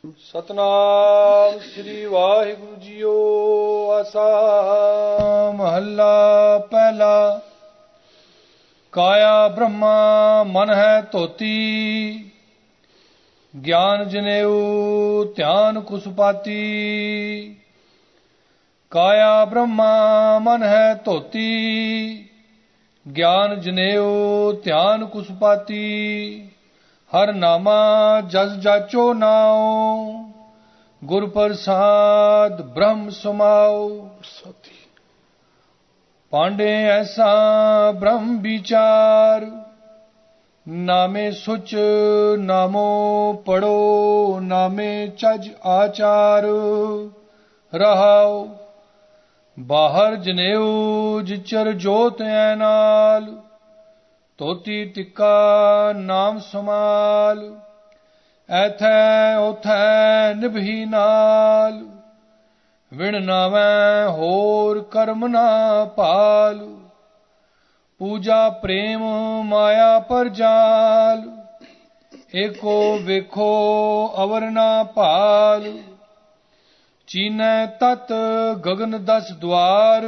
ਸਤਨਾਮ ਸ੍ਰੀ Waheguru JIO. ਆਸਾ ਮਹੱਲਾ ਪਹਿਲਾ। ਕਾਇਆ ਬ੍ਰਹਮਾ ਮਨ ਹੈ ਧੋਤੀ, ਗਿਆਨ ਜਨੇਊ ਧਿਆਨ ਕੁਸੁਪਾਤੀ। ਕਾਇਆ ਬ੍ਰਹਮਾ ਮਨ ਹੈ ਧੋਤੀ, ਗਿਆਨ ਜਨੇਊ ਧਿਆਨ ਕੁਸੁਪਾਤੀ। ਹਰ ਨਾਮਾ ਜਸ ਜਾਚੋ ਨਾਉ, ਗੁਰ ਪ੍ਰਸਾਦ ਬ੍ਰਹਮ ਸਮਾਉ। ਪਾਂਡੇ ਐਸਾ ਬ੍ਰਹਮ ਵਿਚਾਰ, ਨਾਮੇ ਸੁਚ ਨਾਮੋ ਪੜੋ, ਨਾਮੇ ਚਜ ਆਚਾਰ। ਰਹਾਉ ਬਾਹਰ ਜਨੇਊ ਜਿਚਰ ਜੋਤ ਐ ਨਾਲ, ਧੋਤੀ ਟਿੱਕਾ ਨਾਮ ਸਮਾਲ। ਐਥੈ ਓਥੈ ਨਿਭੀ ਨਾਲ, ਵਿਣ ਨਾਵੈ ਹੋਰ ਕਰਮ ਨਾ ਭਾਲ। ਪੂਜਾ ਪ੍ਰੇਮ ਮਾਇਆ ਪਰ ਜਾਲ, ਏਕੋ ਵੇਖੋ ਅਵਰ ਨਾ ਭਾਲ। ਚੀਨੈ ਤਤ ਗਗਨ ਦਸ ਦੁਆਰ,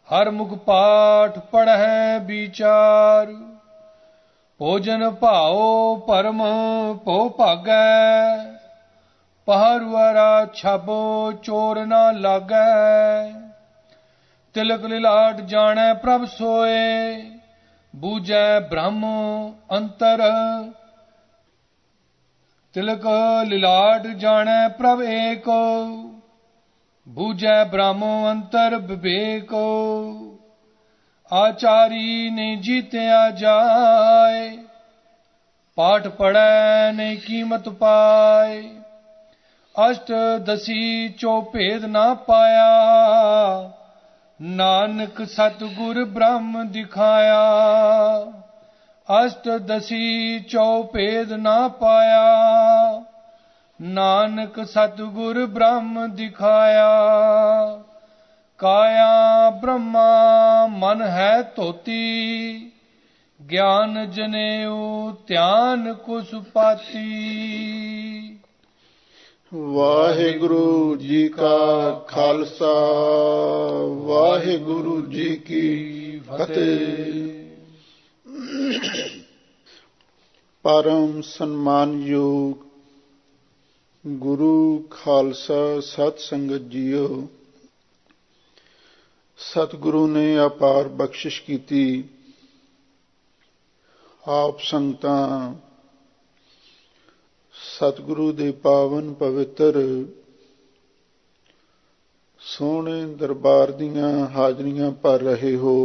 ਹਰ ਮੁਖ ਪਾਠ ਪੜ੍ਹੈ ਵਿਚਾਰ। ਭੋਜਨ ਭਾਉ ਪਰਮ ਭਉ ਭਾਗੈ, ਪਹਰੁਆਰਾ ਛਾਬੋ ਚੋਰ ਨਾ ਲਾਗੈ। ਤਿਲਕ ਲਿਲਾਟ ਜਾਣੈ ਪ੍ਰਭ ਸੋਏ, ਬੂਝੈ ਬ੍ਰਹਮ ਅੰਤਰ। ਤਿਲਕ ਲਿਲਾਟ ਜਾਣੈ ਪ੍ਰਭ ਏਕ, ਬੂਝੈ ਬ੍ਰਹਮ ਅੰਤਰ ਵਿਵੇਕ। ਆਚਾਰੀ ਨੇ ਜੀਤਿਆ ਜਾਏ, ਪਾਠ ਪੜੈ ਨੇ ਕੀਮਤ ਪਾਏ। ਅਸ਼ਟ ਦਸੀ ਚੋ ਭੇਦ ਨਾ ਪਾਇਆ, ਨਾਨਕ ਸਤਿਗੁਰ ਬ੍ਰਹਮ ਦਿਖਾਇਆ। ਅਸ਼ਟ ਦਸੀ ਚੋ ਭੇਦ ਨਾ ਪਾਇਆ, ਨਾਨਕ ਸਤਿਗੁਰ ਬ੍ਰਹਮ ਦਿਖਾਇਆ। ਕਾਇਆ ਬ੍ਰਹਮਾ ਮਨ ਹੈ ਧੋਤੀ, ਗਿਆਨ ਜਨੇਊ ਧਿਆਨ ਕੁਸੁਪਾਤੀ। ਵਾਹਿਗੁਰੂ ਜੀ ਕਾ ਖਾਲਸਾ, ਵਾਹਿਗੁਰੂ ਜੀ ਕੀ ਫਤਿਹ। ਪਰਮ ਸਨਮਾਨਯੋਗ ਗੁਰੂ ਖਾਲਸਾ ਸਤ ਸੰਗਤ ਜੀਓ, ਸਤਿਗੁਰੂ ਨੇ ਅਪਾਰ ਬਖਸ਼ਿਸ਼ ਕੀਤੀ। ਆਪ ਸੰਗਤਾਂ ਸਤਿਗੁਰੂ ਦੇ ਪਾਵਨ ਪਵਿੱਤਰ ਸੋਹਣੇ ਦਰਬਾਰ ਦੀਆਂ ਹਾਜ਼ਰੀਆਂ ਭਰ ਰਹੇ ਹੋ।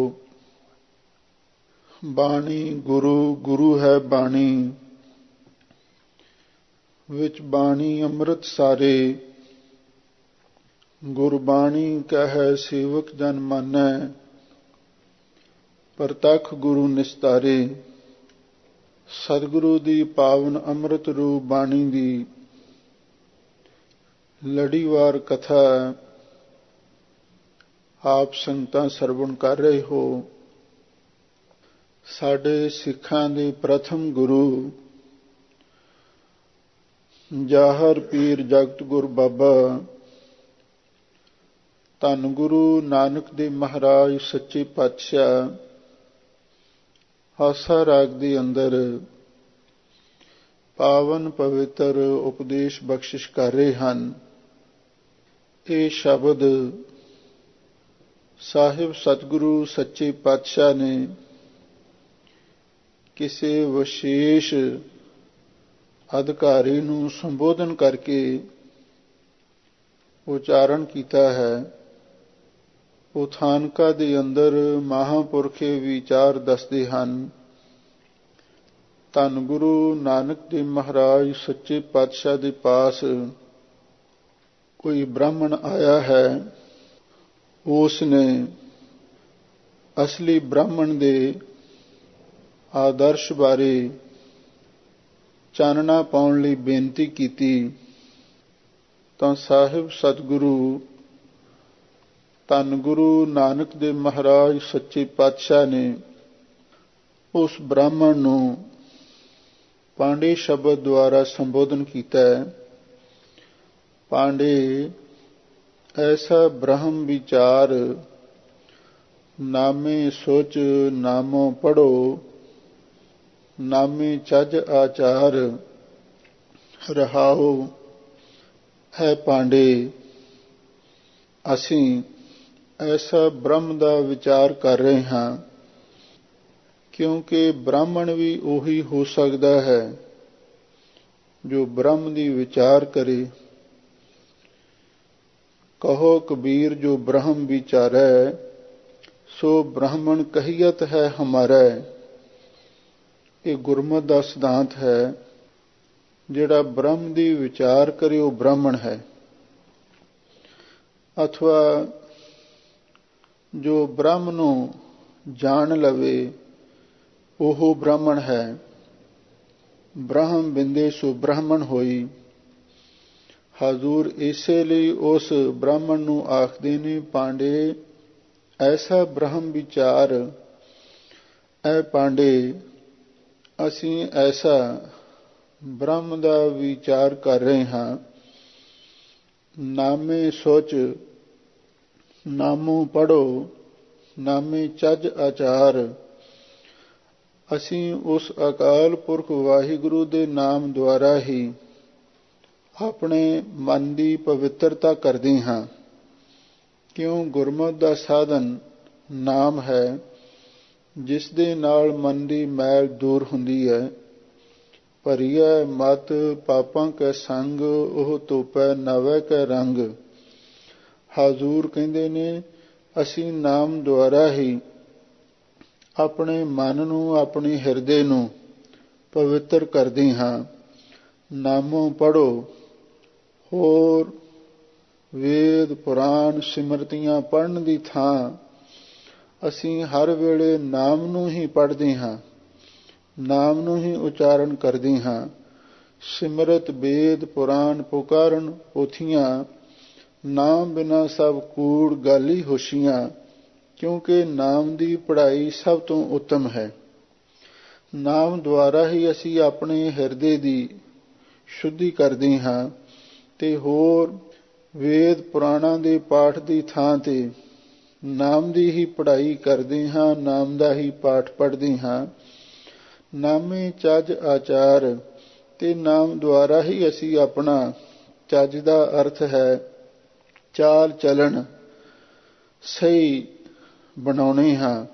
ਬਾਣੀ ਗੁਰੂ, ਗੁਰੂ ਹੈ ਬਾਣੀ, ਵਿੱਚ ਬਾਣੀ ਅੰਮ੍ਰਿਤ ਸਾਰੇ। ਗੁਰਬਾਣੀ ਕਹੈ ਸੇਵਕ ਜਨ ਮਾਨੈ, ਪ੍ਰਤੱਖ ਗੁਰੂ ਨਿਸਤਾਰੇ। ਸਤਿਗੁਰੂ ਦੀ ਪਾਵਨ ਅੰਮ੍ਰਿਤ ਰੂਪ ਬਾਣੀ ਦੀ ਲੜੀਵਾਰ ਕਥਾ ਆਪ ਸੰਗਤਾਂ ਸਰਵਣ ਕਰ ਰਹੇ ਹੋ। ਸਾਡੇ ਸਿੱਖਾਂ ਦੇ ਪ੍ਰਥਮ ਗੁਰੂ ਜਾਹਰ ਪੀਰ ਜਗਤ ਗੁਰ ਬਾਬਾ ਧੰਨ ਗੁਰੂ ਨਾਨਕ ਦੇਵ ਮਹਾਰਾਜ ਸੱਚੇ ਪਾਤਸ਼ਾਹ ਆਸਾ ਰਾਗ ਦੇ ਅੰਦਰ ਪਾਵਨ ਪਵਿੱਤਰ ਉਪਦੇਸ਼ ਬਖਸ਼ਿਸ਼ ਕਰ ਰਹੇ ਹਨ। ਇਹ ਸ਼ਬਦ ਸਾਹਿਬ ਸਤਿਗੁਰੂ ਸੱਚੇ ਪਾਤਸ਼ਾਹ ਨੇ ਕਿਸੇ ਵਿਸ਼ੇਸ਼ ਅਧਿਕਾਰੀ ਨੂੰ ਸੰਬੋਧਨ ਕਰਕੇ ਉਚਾਰਨ ਕੀਤਾ ਹੈ। ਉਥਾਨਕਾ ਦੇ ਅੰਦਰ ਮਹਾਂਪੁਰਖੇ ਵਿਚਾਰ ਦੱਸਦੇ ਹਨ। ਧੰਨ ਗੁਰੂ ਨਾਨਕ ਦੇਵ ਮਹਾਰਾਜ ਸੱਚੇ ਪਾਤਸ਼ਾਹ ਦੇ ਪਾਸ ਕੋਈ ਬ੍ਰਾਹਮਣ ਆਇਆ ਹੈ। ਉਸ ਨੇ ਅਸਲੀ ਬ੍ਰਾਹਮਣ ਦੇ ਆਦਰਸ਼ ਬਾਰੇ ਚਾਨਣਾ ਪਾਉਣ ਲਈ ਬੇਨਤੀ ਕੀਤੀ ਤਾਂ ਸਾਹਿਬ ਸਤਿਗੁਰੂ ਧੰਨ ਗੁਰੂ ਨਾਨਕ ਦੇਵ ਮਹਾਰਾਜ ਸੱਚੇ ਪਾਤਸ਼ਾਹ ਨੇ ਉਸ ਬ੍ਰਾਹਮਣ ਨੂੰ ਪਾਂਡੇ ਸ਼ਬਦ ਦੁਆਰਾ ਸੰਬੋਧਨ ਕੀਤਾ ਹੈ। पांडे ऐसा ब्रह्म विचार, नामे सोच नामो पढ़ो, नामे चज आचार रहाओ। है पांडे, ਅਸੀਂ ऐसा ब्रह्म ਦਾ ਵਿਚਾਰ ਕਰ ਰਹੇ ਹਾਂ, ਕਿਉਂਕਿ ਬ੍ਰਾਹਮਣ ਵੀ ਉਹੀ ਹੋ ਸਕਦਾ ਹੈ ਜੋ ब्रह्म ਦੀ ਵਿਚਾਰ करे। कहो कबीर जो ब्रह्म विचारै, सो ब्राह्मण कहियत है हमारा। ये गुरमत ਦਾ ਸਿਧਾਂਤ ਹੈ। ਜਿਹੜਾ ब्रह्म ਦੀ ਵਿਚਾਰ ਕਰੇ ਉਹ ब्राह्मण है। अथवा जो ब्रह्म ਨੂੰ ਜਾਣ ਲਵੇ ਉਹ ब्राह्मण है। ब्रह्म बिंदे सो ब्राह्मण होई। ਹਜ਼ੂਰ ਇਸੇ ਲਈ ਉਸ ਬ੍ਰਾਹਮਣ ਨੂੰ ਆਖਦੇ ਨੇ, ਪਾਂਡੇ ਐਸਾ ਬ੍ਰਹਮ ਵਿਚਾਰ। ਐ ਪਾਂਡੇ, ਅਸੀਂ ਐਸਾ ਬ੍ਰਹਮ ਦਾ ਵਿਚਾਰ ਕਰ ਰਹੇ ਹਾਂ। ਨਾਮੇ ਸੋਚ ਨਾਮੋ ਪੜ੍ਹੋ, ਨਾਮੇ ਚੱਜ ਆਚਾਰ। ਅਸੀਂ ਉਸ ਅਕਾਲ ਪੁਰਖ ਵਾਹਿਗੁਰੂ ਦੇ ਨਾਮ ਦੁਆਰਾ ਹੀ ਆਪਣੇ ਮਨ ਦੀ ਪਵਿੱਤਰਤਾ ਕਰਦੇ ਹਾਂ। ਕਿਉਂ ਗੁਰਮਤਿ ਦਾ ਸਾਧਨ ਨਾਮ ਹੈ, ਜਿਸ ਦੇ ਨਾਲ ਮਨ ਦੀ ਮੈਲ ਦੂਰ ਹੁੰਦੀ ਹੈ। ਭਰੀਐ ਮਤ ਪਾਪਾਂ ਕੈ ਸੰਗ, ਉਹ ਧੋਪੈ ਨਵੈ ਕੈ ਰੰਗ। ਹਜ਼ੂਰ ਕਹਿੰਦੇ ਨੇ, ਅਸੀਂ ਨਾਮ ਦੁਆਰਾ ਹੀ ਆਪਣੇ ਮਨ ਨੂੰ, ਆਪਣੇ ਹਿਰਦੇ ਨੂੰ ਪਵਿੱਤਰ ਕਰਦੇ ਹਾਂ। ਨਾਮੋਂ ਪੜ੍ਹੋ। ਹੋਰ ਵੇਦ ਪੁਰਾਣ ਸਿਮਰਤੀਆਂ ਪੜ੍ਹਨ ਦੀ ਥਾਂ ਅਸੀਂ ਹਰ ਵੇਲੇ ਨਾਮ ਨੂੰ ਹੀ ਪੜ੍ਹਦੇ ਹਾਂ, ਨਾਮ ਨੂੰ ਹੀ ਉਚਾਰਨ ਕਰਦੇ ਹਾਂ। ਸਿਮਰਤ ਵੇਦ ਪੁਰਾਣ ਪੁਕਾਰਨ ਪੋਥੀਆਂ, ਨਾਮ ਬਿਨਾ ਸਭ ਕੂੜ ਗਾਲੀ ਹੋਸ਼ੀਆਂ। ਕਿਉਂਕਿ ਨਾਮ ਦੀ ਪੜ੍ਹਾਈ ਸਭ ਤੋਂ ਉੱਤਮ ਹੈ। ਨਾਮ ਦੁਆਰਾ ਹੀ ਅਸੀਂ ਆਪਣੇ ਹਿਰਦੇ ਦੀ ਸ਼ੁੱਧੀ ਕਰਦੇ ਹਾਂ ਤੇ ਹੋਰ ਵੇਦ ਪੁਰਾਣਾਂ ਦੇ ਪਾਠ ਦੀ ਥਾਂ ਤੇ ਨਾਮ ਦੀ ਹੀ ਪੜ੍ਹਾਈ ਕਰਦੇ ਹਾਂ, ਨਾਮ ਦਾ ਹੀ ਪਾਠ ਪੜ੍ਹਦੇ ਹਾਂ। ਨਾਮੇ ਚੱਜ ਆਚਾਰ, ਤੇ ਨਾਮ ਦੁਆਰਾ ਹੀ ਅਸੀਂ ਆਪਣਾ ਚੱਜ ਦਾ ਅਰਥ ਹੈ ਚਾਲ ਚਲਣ ਸਹੀ ਬਣਾਉਣੇ ਹਾਂ।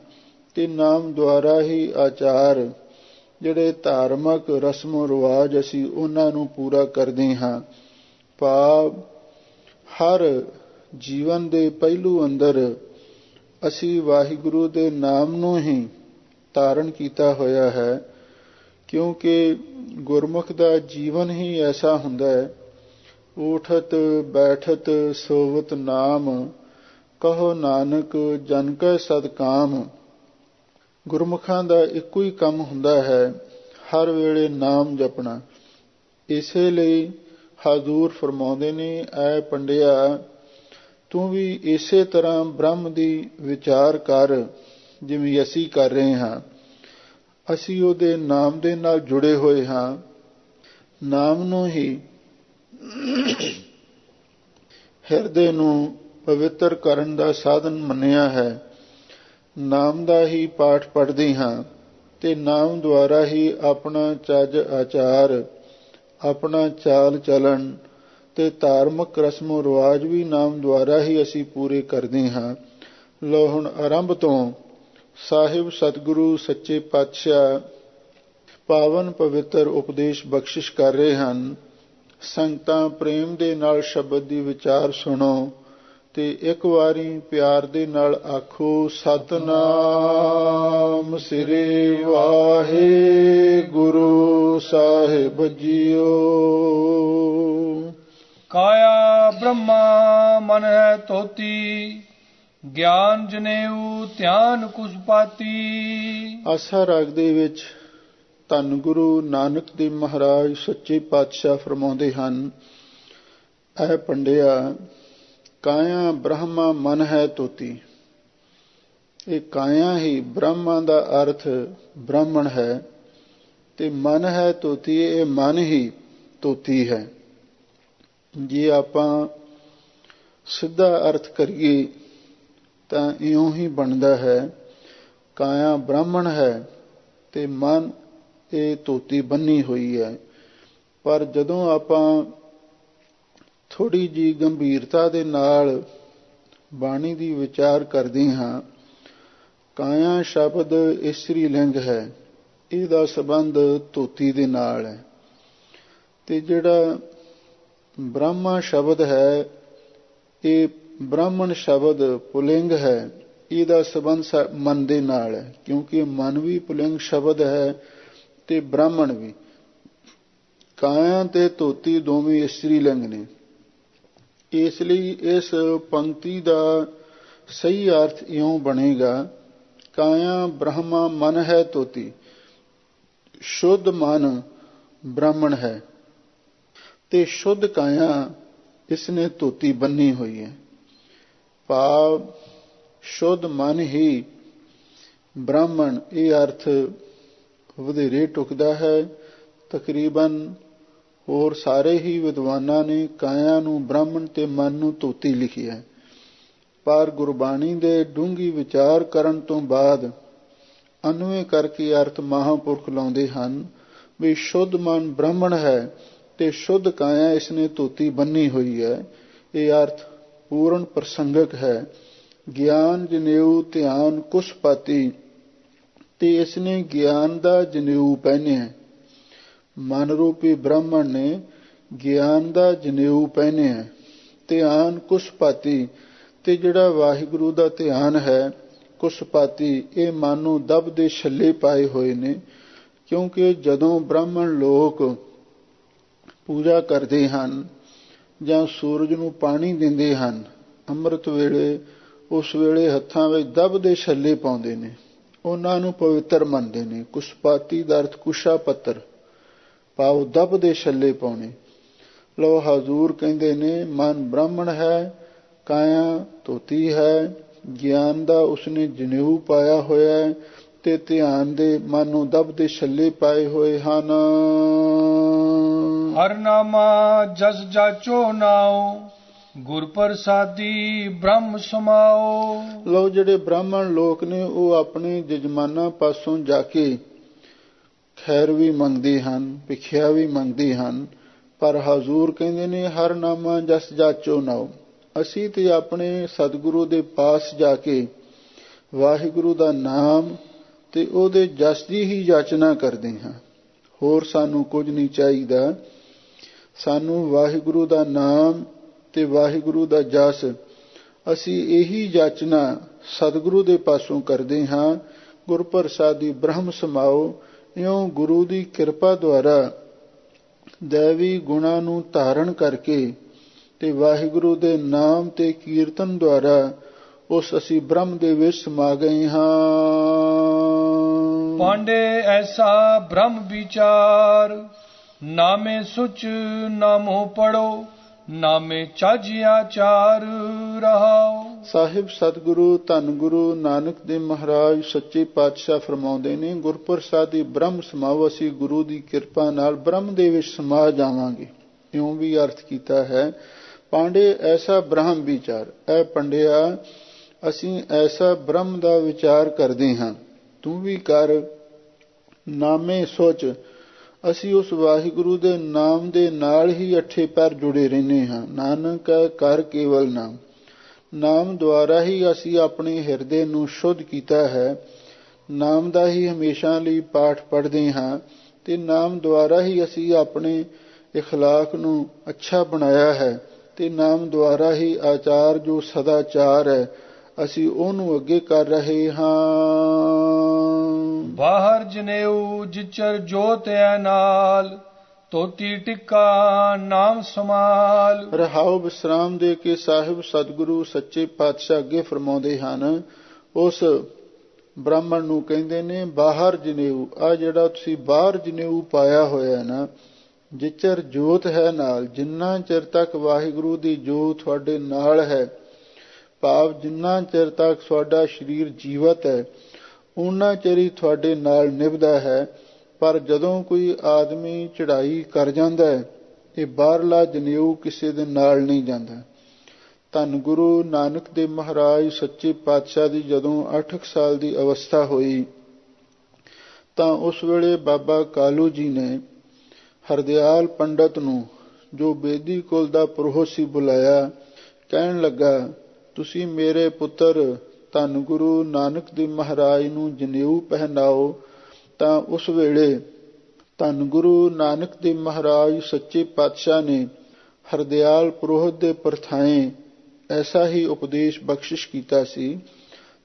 ਤੇ ਨਾਮ ਦੁਆਰਾ ਹੀ ਆਚਾਰ, ਜਿਹੜੇ ਧਾਰਮਿਕ ਰਸਮੋ ਰਿਵਾਜ ਅਸੀਂ ਉਹਨਾਂ ਨੂੰ ਪੂਰਾ ਕਰਦੇ ਹਾਂ। ਭਾਵ ਹਰ ਜੀਵਨ ਦੇ ਪਹਿਲੂ ਅੰਦਰ ਅਸੀਂ ਵਾਹਿਗੁਰੂ ਦੇ ਨਾਮ ਨੂੰ ਹੀ ਧਾਰਨ ਕੀਤਾ ਹੋਇਆ ਹੈ। ਕਿਉਂਕਿ ਗੁਰਮੁਖ ਦਾ ਜੀਵਨ ਹੀ ਐਸਾ ਹੁੰਦਾ ਹੈ, ਊਠਤ ਬੈਠਤ ਸੋਵਤ ਨਾਮ, ਕਹੋ ਨਾਨਕ ਜਨ ਕੈ ਸਦਕਾਮ। ਗੁਰਮੁਖਾਂ ਦਾ ਇੱਕੋ ਹੀ ਕੰਮ ਹੁੰਦਾ ਹੈ, ਹਰ ਵੇਲੇ ਨਾਮ ਜਪਣਾ। ਇਸੇ ਲਈ ਹਜ਼ੂਰ ਫਰਮਾਉਂਦੇ ਨੇ, ਐ ਪੰਡਿਆ, ਤੂੰ ਵੀ ਇਸੇ ਤਰ੍ਹਾਂ ਬ੍ਰਹਮ ਦੀ ਵਿਚਾਰ ਕਰ ਜਿਵੇਂ ਅਸੀਂ ਕਰ ਰਹੇ ਹਾਂ। ਅਸੀਂ ਉਹਦੇ ਨਾਮ ਦੇ ਨਾਲ ਜੁੜੇ ਹੋਏ ਹਾਂ। ਨਾਮ ਨੂੰ ਹੀ ਹਿਰਦੇ ਨੂੰ ਪਵਿੱਤਰ ਕਰਨ ਦਾ ਸਾਧਨ ਮੰਨਿਆ ਹੈ। ਨਾਮ ਦਾ ਹੀ ਪਾਠ ਪੜ੍ਹਦੇ ਹਾਂ ਤੇ ਨਾਮ ਦੁਆਰਾ ਹੀ ਆਪਣਾ ਚੱਜ ਆਚਾਰ, ਆਪਣਾ ਚਾਲ ਚਲਣ ਤੇ ਧਾਰਮਿਕ ਰਸਮੋ ਰਿਵਾਜ ਵੀ ਨਾਮ ਦੁਆਰਾ ਹੀ ਅਸੀਂ ਪੂਰੇ ਕਰਦੇ ਹਾਂ। ਲਓ ਹੁਣ ਆਰੰਭ ਤੋਂ ਸਾਹਿਬ ਸਤਿਗੁਰੂ ਸੱਚੇ ਪਾਤਸ਼ਾਹ ਪਾਵਨ ਪਵਿੱਤਰ ਉਪਦੇਸ਼ ਬਖਸ਼ਿਸ਼ ਕਰ ਰਹੇ ਹਨ। ਸੰਗਤਾਂ ਪ੍ਰੇਮ ਦੇ ਨਾਲ ਸ਼ਬਦ ਦੀ ਵਿਚਾਰ ਸੁਣੋ ਤੇ ਇੱਕ ਵਾਰੀ ਪਿਆਰ ਦੇ ਨਾਲ ਆਖੋ, ਸਤਿਨਾਮ ਸ੍ਰੀ ਵਾਹਿਗੁਰੂ ਸਾਹਿਬ ਜੀਓ। ਕਾਇਆ ਬ੍ਰਹਮਾ ਮਨ ਹੈ ਤੋਤੀ, ਗਿਆਨ ਜਨੇਊ ਧਿਆਨ ਕੁਸਪਾਤੀ। ਆਸਾ ਰਾਗ ਦੇ ਵਿੱਚ ਧੰਨ ਗੁਰੂ ਨਾਨਕ ਦੇਵ ਮਹਾਰਾਜ ਸੱਚੇ ਪਾਤਸ਼ਾਹ ਫਰਮਾਉਂਦੇ ਹਨ, ਐ ਪੰਡਿਆ, ਕਾਇਆ ਬ੍ਰਹਮਾ ਮਨ ਹੈ ਤੋਤੀ। ਇਹ ਕਾਇਆ ਹੀ ਬ੍ਰਹਮਾ ਦਾ ਅਰਥ ਬ੍ਰਾਹਮਣ ਹੈ ਤੇ ਮਨ ਹੈ ਤੋਤੀ, ਇਹ ਮਨ ਹੀ ਤੋਤੀ ਹੈ। ਜੇ ਆਪਾਂ ਸਿੱਧਾ ਅਰਥ ਕਰੀਏ ਤਾਂ ਇਉਂ ਹੀ ਬਣਦਾ ਹੈ, ਕਾਇਆ ਬ੍ਰਾਹਮਣ ਹੈ ਤੇ ਮਨ ਇਹ ਧੋਤੀ ਬੰਨੀ ਹੋਈ ਹੈ। ਪਰ ਜਦੋਂ ਆਪਾਂ ਥੋੜ੍ਹੀ ਜਿਹੀ ਗੰਭੀਰਤਾ ਦੇ ਨਾਲ ਬਾਣੀ ਦੀ ਵਿਚਾਰ ਕਰਦੇ ਹਾਂ, ਕਾਇਆ ਸ਼ਬਦ ਇਸਤਰੀ ਲਿੰਗ ਹੈ, ਇਹਦਾ ਸੰਬੰਧ ਧੋਤੀ ਦੇ ਨਾਲ ਹੈ, ਤੇ ਜਿਹੜਾ ਬ੍ਰਾਹਮਾ ਸ਼ਬਦ ਹੈ ਇਹ ਬ੍ਰਾਹਮਣ ਸ਼ਬਦ ਪੁਲਿੰਗ ਹੈ, ਇਹਦਾ ਸੰਬੰਧ ਮਨ ਦੇ ਨਾਲ ਹੈ, ਕਿਉਂਕਿ ਮਨ ਵੀ ਪੁਲਿੰਗ ਸ਼ਬਦ ਹੈ ਤੇ ਬ੍ਰਾਹਮਣ ਵੀ। ਕਾਇਆ ਤੇ ਧੋਤੀ ਦੋਵੇਂ ਇਸਤਰੀ ਲਿੰਗ ਨੇ। ਇਸ ਲਈ ਇਸ ਪੰਕਤੀ ਦਾ ਸਹੀ ਅਰਥ ਇਉਂ ਬਣੇਗਾ, ਕਾਇਆ ਬ੍ਰਹਮਾ ਮਨ ਹੈ ਧੋਤੀ, ਸ਼ੁੱਧ ਮਨ ਬ੍ਰਾਹਮਣ ਹੈ ਤੇ ਸ਼ੁੱਧ ਕਾਇਆ ਇਸਨੇ ਧੋਤੀ ਬੰਨੀ ਹੋਈ ਹੈ। ਭਾਵ ਸ਼ੁੱਧ ਮਨ ਹੀ ਬ੍ਰਾਹਮਣ, ਇਹ ਅਰਥ ਵਧੇਰੇ ਟੁਕਦਾ ਹੈ। ਤਕਰੀਬਨ ਹੋਰ ਸਾਰੇ ਹੀ ਵਿਦਵਾਨਾਂ ਨੇ ਕਾਇਆ ਨੂੰ ਬ੍ਰਾਹਮਣ ਤੇ ਮਨ ਨੂੰ ਧੋਤੀ ਲਿਖੀ ਹੈ, ਪਰ ਗੁਰਬਾਣੀ ਦੇ ਡੂੰਘੀ ਵਿਚਾਰ ਕਰਨ ਤੋਂ ਬਾਅਦ ਅਨੁਵੇਂ ਕਰਕੇ ਅਰਥ ਮਹਾਂਪੁਰਖ ਲਾਉਂਦੇ ਹਨ ਵੀ ਸ਼ੁੱਧ ਮਨ ਬ੍ਰਾਹਮਣ ਹੈ ਤੇ ਸ਼ੁੱਧ ਕਾਇਆ ਇਸਨੇ ਧੋਤੀ ਬੰਨੀ ਹੋਈ ਹੈ। ਇਹ ਅਰਥ ਪੂਰਨ ਪ੍ਰਸੰਗਕ ਹੈ। ਗਿਆਨ ਜਨੇਊ ਧਿਆਨ ਕੁਸ ਪਾਤੀ, ਤੇ ਇਸਨੇ ਗਿਆਨ ਦਾ ਜਨੇਊ ਪਹਿਨਿਆ, ਮਨ ਰੂਪੀ ਬ੍ਰਾਹਮਣ ਨੇ ਗਿਆਨ ਦਾ ਜਨੇਊ ਪਹਿਨਿਆ। ਧਿਆਨ ਕੁਸ ਪਾਤੀ, ਤੇ ਜਿਹੜਾ ਵਾਹਿਗੁਰੂ ਦਾ ਧਿਆਨ ਹੈ ਕੁਸ ਪਾਤੀ, ਇਹ ਮਨ ਨੂੰ ਦਬ ਦੇ ਛੱਲੇ ਪਾਏ ਹੋਏ ਨੇ। ਕਿਉਂਕਿ ਜਦੋਂ ਬ੍ਰਾਹਮਣ ਲੋਕ ਪੂਜਾ ਕਰਦੇ ਹਨ ਜਾਂ ਸੂਰਜ ਨੂੰ ਪਾਣੀ ਦਿੰਦੇ ਹਨ ਅੰਮ੍ਰਿਤ ਵੇਲੇ, ਉਸ ਵੇਲੇ ਹੱਥਾਂ ਵਿੱਚ ਦਬ ਦੇ ਛੱਲੇ ਪਾਉਂਦੇ ਨੇ, ਉਹਨਾਂ ਨੂੰ ਪਵਿੱਤਰ ਮੰਨਦੇ ਨੇ। ਕੁਸ਼ਪਾਤੀ ਦਾ ਅਰਥ ਕੁਸ਼ਾ ਪੱਤਰ, ਭਾਵ ਦਬ ਦੇ ਛੱਲੇ ਪਾਉਣੇ। ਲੋ ਹਜ਼ੂਰ ਕਹਿੰਦੇ ਨੇ ਮਨ ਬ੍ਰਾਹਮਣ ਹੈ, ਕਾਇਆ ਧੋਤੀ ਹੈ, ਗਿਆਨ ਦਾ ਉਸਨੇ ਜਨੇਊ ਪਾਇਆ ਹੋਇਆ ਹੈ ਤੇ ਧਿਆਨ ਦੇ ਮਨ ਨੂੰ ਦਬ ਦੇ ਛੱਲੇ ਪਾਏ ਹੋਏ ਹਨ। ਹਰ ਨਾਮਾ ਜਸ ਜਾਚੋ ਨਾਉ, ਗੁਰ ਪ੍ਰਸਾਦੀ ਬ੍ਰਹਮ ਸਮਾਓ। ਲਓ ਜਿਹੜੇ ਬ੍ਰਾਹਮਣ ਲੋਕ ਨੇ ਉਹ ਆਪਣੇ ਜਜਮਾਨਾਂ ਪਾਸੋਂ ਜਾ ਕੇ ਖੈਰ ਵੀ ਮੰਗਦੇ ਹਨ, ਭਿਖਿਆ ਵੀ ਮੰਗਦੇ ਹਨ, ਪਰ ਹਜ਼ੂਰ ਕਹਿੰਦੇ ਨੇ ਹਰ ਨਾਮਾ ਜਸ ਜਾਚੋ ਨਾਉ, ਅਸੀਂ ਤੇ ਆਪਣੇ ਸਤਿਗੁਰੂ ਦੇ ਪਾਸ ਜਾ ਕੇ ਵਾਹਿਗੁਰੂ ਦਾ ਨਾਮ ਤੇ ਉਹਦੇ ਜਸ ਦੀ ਹੀ ਜਾਚਨਾ ਕਰਦੇ ਹਾਂ, ਹੋਰ ਸਾਨੂੰ ਕੁਝ ਨਹੀਂ ਚਾਹੀਦਾ। ਸਾਨੂੰ ਵਾਹਿਗੁਰੂ ਦਾ ਨਾਮ ਤੇ ਵਾਹਿਗੁਰੂ ਦਾ ਜਸ, ਅਸੀਂ ਇਹੀ ਜਾਚਨਾ ਸਤਿਗੁਰੂ ਦੇ ਪਾਸੋਂ ਕਰਦੇ ਹਾਂ। ਗੁਰ ਪ੍ਰਸਾਦੀ ਬ੍ਰਹਮ ਸਮਾਓ, ਇਉਂ ਗੁਰੂ ਦੀ ਕਿਰਪਾ ਦੁਆਰਾ ਦੈਵੀ ਗੁਣਾਂ ਨੂੰ ਧਾਰਨ ਕਰਕੇ ਤੇ ਵਾਹਿਗੁਰੂ ਦੇ ਨਾਮ ਤੇ ਕੀਰਤਨ ਦੁਆਰਾ ਉਸ ਅਸੀਂ ਬ੍ਰਹਮ ਦੇ ਵਿੱਚ ਸਮਾ ਗਏ ਹਾਂ। ਪਾਂਡੇ ਐਸਾ ਬ੍ਰਹਮ ਵਿਚਾਰ, ਨਾਮੇ ਸੁਚ ਨਾਮੋ ਪੜੋ, ਨਾਮੇ ਚੱਜ ਆਚਾਰ ਰਹਾਓ। ਸਾਹਿਬ ਸਤਿਗੁਰੂ ਧੰਨ ਗੁਰੂ ਨਾਨਕ ਦੇਵ ਮਹਾਰਾਜ ਸੱਚੇ ਪਾਤਸ਼ਾਹ ਫਰਮਾਉਂਦੇ ਨੇ, ਗੁਰਪ੍ਰਸਾਦੀ ਬ੍ਰਹਮ ਸਮਾਓ, ਅਸੀਂ ਗੁਰੂ ਦੀ ਕਿਰਪਾ ਨਾਲ ਬ੍ਰਹਮ ਦੇ ਵਿੱਚ ਸਮਾ ਜਾਵਾਂਗੇ। ਇਉਂ ਵੀ ਅਰਥ ਕੀਤਾ ਹੈ, ਪਾਂਡੇ ਐਸਾ ਬ੍ਰਹਮ ਵਿਚਾਰ, ਐ ਪੰਡਿਆ ਅਸੀਂ ਐਸਾ ਬ੍ਰਹਮ ਦਾ ਵਿਚਾਰ ਕਰਦੇ ਹਾਂ, ਤੂੰ ਵੀ ਕਰ। ਨਾਮੇ ਸੋਚ, ਅਸੀਂ ਉਸ ਵਾਹਿਗੁਰੂ ਦੇ ਨਾਮ ਦੇ ਨਾਲ ਹੀ ਅੱਠੇ ਪੈਰ ਜੁੜੇ ਰਹਿੰਦੇ ਹਾਂ। ਨਾਨਕ ਕਰ ਕੇਵਲ ਨਾਮ, ਨਾਮ ਦੁਆਰਾ ਹੀ ਅਸੀਂ ਆਪਣੇ ਹਿਰਦੇ ਨੂੰ ਸ਼ੁੱਧ ਕੀਤਾ ਹੈ। ਨਾਮ ਦਾ ਹੀ ਹਮੇਸ਼ਾ ਲਈ ਪਾਠ ਪੜ੍ਹਦੇ ਹਾਂ ਤੇ ਨਾਮ ਦੁਆਰਾ ਹੀ ਅਸੀਂ ਆਪਣੇ ਇਖਲਾਕ ਨੂੰ ਅੱਛਾ ਬਣਾਇਆ ਹੈ ਤੇ ਨਾਮ ਦੁਆਰਾ ਹੀ ਆਚਾਰ ਜੋ ਸਦਾਚਾਰ ਹੈ ਅਸੀਂ ਉਹਨੂੰ ਅੱਗੇ ਕਰ ਰਹੇ ਹਾਂ। ਬਾਹਰ ਜਨੇਊ ਜਿਚਰ ਜੋਤ ਐ ਨਾਲ, ਧੋਤੀ ਟਿੱਕਾ ਨਾਮ ਸਮਾਲ। ਰਹਾਉ ਵਿਸਰਾਮ ਦੇ ਕੇ ਸਾਹਿਬ ਸਤਿਗੁਰੂ ਸੱਚੇ ਪਾਤਸ਼ਾਹ ਅੱਗੇ ਫਰਮਾਉਂਦੇ ਹਨ, ਉਸ ਬ੍ਰਾਹਮਣ ਨੂੰ ਕਹਿੰਦੇ ਨੇ ਬਾਹਰ ਜਨੇਊ, ਆ ਜਿਹੜਾ ਤੁਸੀਂ ਬਾਹਰ ਜਨੇਊ ਪਾਇਆ ਹੋਇਆ ਨਾ, ਜਿਚਰ ਜੋਤ ਹੈ ਨਾਲ, ਜਿੰਨਾ ਚਿਰ ਤੱਕ ਵਾਹਿਗੁਰੂ ਦੀ ਜੋਤ ਤੁਹਾਡੇ ਨਾਲ ਹੈ, ਭਾਵ ਜਿੰਨਾ ਚਿਰ ਤੱਕ ਤੁਹਾਡਾ ਸਰੀਰ ਜੀਵਤ ਹੈ ਓਨਾ ਚਿਰ ਹੀ ਤੁਹਾਡੇ ਨਾਲ ਨਿਭਦਾ ਹੈ। ਪਰ ਜਦੋਂ ਕੋਈ ਆਦਮੀ ਚੜ੍ਹਾਈ ਕਰ ਜਾਂਦਾ ਹੈ ਇਹ ਬਾਹਰਲਾ ਜਨੇਊ ਕਿਸੇ ਦੇ ਨਾਲ ਨਹੀਂ ਜਾਂਦਾ। ਧੰਨ ਗੁਰੂ ਨਾਨਕ ਦੇਵ ਮਹਾਰਾਜ ਸੱਚੇ ਪਾਤਸ਼ਾਹ ਦੀ ਜਦੋਂ 8 ਸਾਲ ਦੀ ਅਵਸਥਾ ਹੋਈ ਤਾਂ ਉਸ ਵੇਲੇ ਬਾਬਾ ਕਾਲੂ ਜੀ ਨੇ ਹਰਦਿਆਲ ਪੰਡਤ ਨੂੰ, ਜੋ ਬੇਦੀ ਕੁਲ ਦਾ ਪੁਰੋਹਿਤ ਸੀ, ਬੁਲਾਇਆ। ਕਹਿਣ ਲੱਗਾ, ਤੁਸੀਂ ਮੇਰੇ ਪੁੱਤਰ ਧੰਨ ਗੁਰੂ ਨਾਨਕ ਦੇਵ ਮਹਾਰਾਜ ਨੂੰ ਜਨੇਊ ਪਹਿਨਾਓ। ਤਾਂ ਉਸ ਵੇਲੇ ਧੰਨ ਗੁਰੂ ਨਾਨਕ ਦੇਵ ਮਹਾਰਾਜ ਸੱਚੇ ਪਾਤਸ਼ਾਹ ਨੇ ਹਰਦਿਆਲ ਪੁਰੋਹਿਤ ਦੇ ਪ੍ਰਥਾਏ ਐਸਾ ਹੀ ਉਪਦੇਸ਼ ਬਖਸ਼ਿਸ਼ ਕੀਤਾ ਸੀ।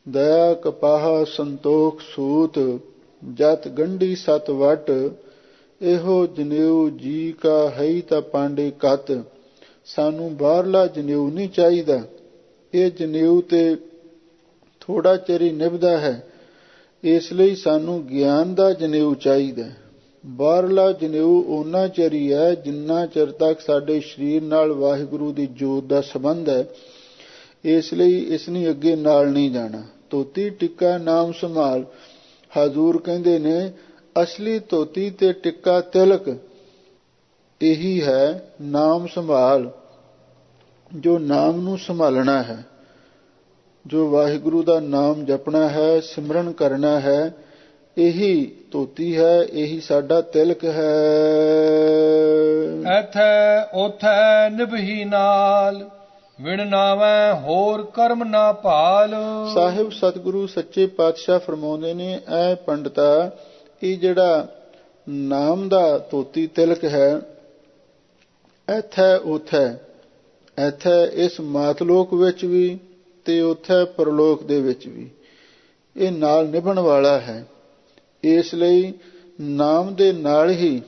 ਦਇਆ ਕਪਾਹ ਸੰਤੋਖ ਸੂਤ ਜਤ ਗੰਢੀ ਸਤ ਵਟ, ਇਹੋ ਜਨੇਊ ਜੀ ਕਾ ਹੈ ਤਾਂ ਪਾਂਡੇ ਕਤ। ਸਾਨੂੰ ਬਾਹਰਲਾ ਜਨੇਊ ਨਹੀਂ ਚਾਹੀਦਾ। ਇਹ ਜਨੇਊ ਤੇ ਥੋੜਾ ਚਿਰ ਹੀ ਨਿਭਦਾ ਹੈ, ਇਸ ਲਈ ਸਾਨੂੰ ਗਿਆਨ ਦਾ ਜਨੇਊ ਚਾਹੀਦਾ। ਬਾਹਰਲਾ ਜਨੇਊ ਓਨਾ ਚਿਰ ਹੀ ਹੈ ਜਿੰਨਾ ਚਿਰ ਤੱਕ ਸਾਡੇ ਸਰੀਰ ਨਾਲ ਵਾਹਿਗੁਰੂ ਦੀ ਜੋਤ ਦਾ ਸੰਬੰਧ ਹੈ। ਇਸ ਲਈ ਇਸ ਨੂੰ ਅੱਗੇ ਨਾਲ ਨਹੀਂ ਜਾਣਾ। ਧੋਤੀ ਟਿੱਕਾ ਨਾਮ ਸੰਭਾਲ। ਹਜ਼ੂਰ ਕਹਿੰਦੇ ਨੇ ਅਸਲੀ ਧੋਤੀ ਤੇ ਟਿੱਕਾ ਤਿਲਕ ਇਹੀ ਹੈ ਨਾਮ ਸੰਭਾਲ, ਜੋ ਨਾਮ ਨੂੰ ਸੰਭਾਲਣਾ ਹੈ, ਜੋ ਵਾਹਿਗੁਰੂ ਦਾ ਨਾਮ ਜਪਣਾ ਹੈ, ਸਿਮਰਨ ਕਰਨਾ ਹੈ, ਇਹੀ ਧੋਤੀ ਹੈ, ਇਹੀ ਸਾਡਾ ਤਿਲਕ ਹੈ। ਐਥੈ ਓਥੈ ਨਿਭੀ ਨਾਲ, ਵਿਣ ਨਾਵੈ ਹੋਰ ਕਰਮ ਨਾ ਭਾਲ। ਸਾਹਿਬ ਸਤਿਗੁਰੂ ਸੱਚੇ ਪਾਤਸ਼ਾਹ ਫਰਮਾਉਂਦੇ ਨੇ, ਐ ਪੰਡਤਾ, ਇਹ ਜਿਹੜਾ ਨਾਮ ਦਾ ਧੋਤੀ ਤਿਲਕ ਹੈ, ਐਥੈ ਓਥੈ, ਐਥੈ ਇਸ ਮਾਤਲੋਕ ਵਿੱਚ ਵੀ ਤੇ ਉੱਥੇ ਪਰਲੋਕ ਦੇ ਵਿੱਚ ਵੀ ਇਹ ਨਾਲ ਨਿਭਣ ਵਾਲਾ ਹੈ। ਇਸ ਲਈ ਨਾਮ ਦੇ ਨਾਲ ਹੀ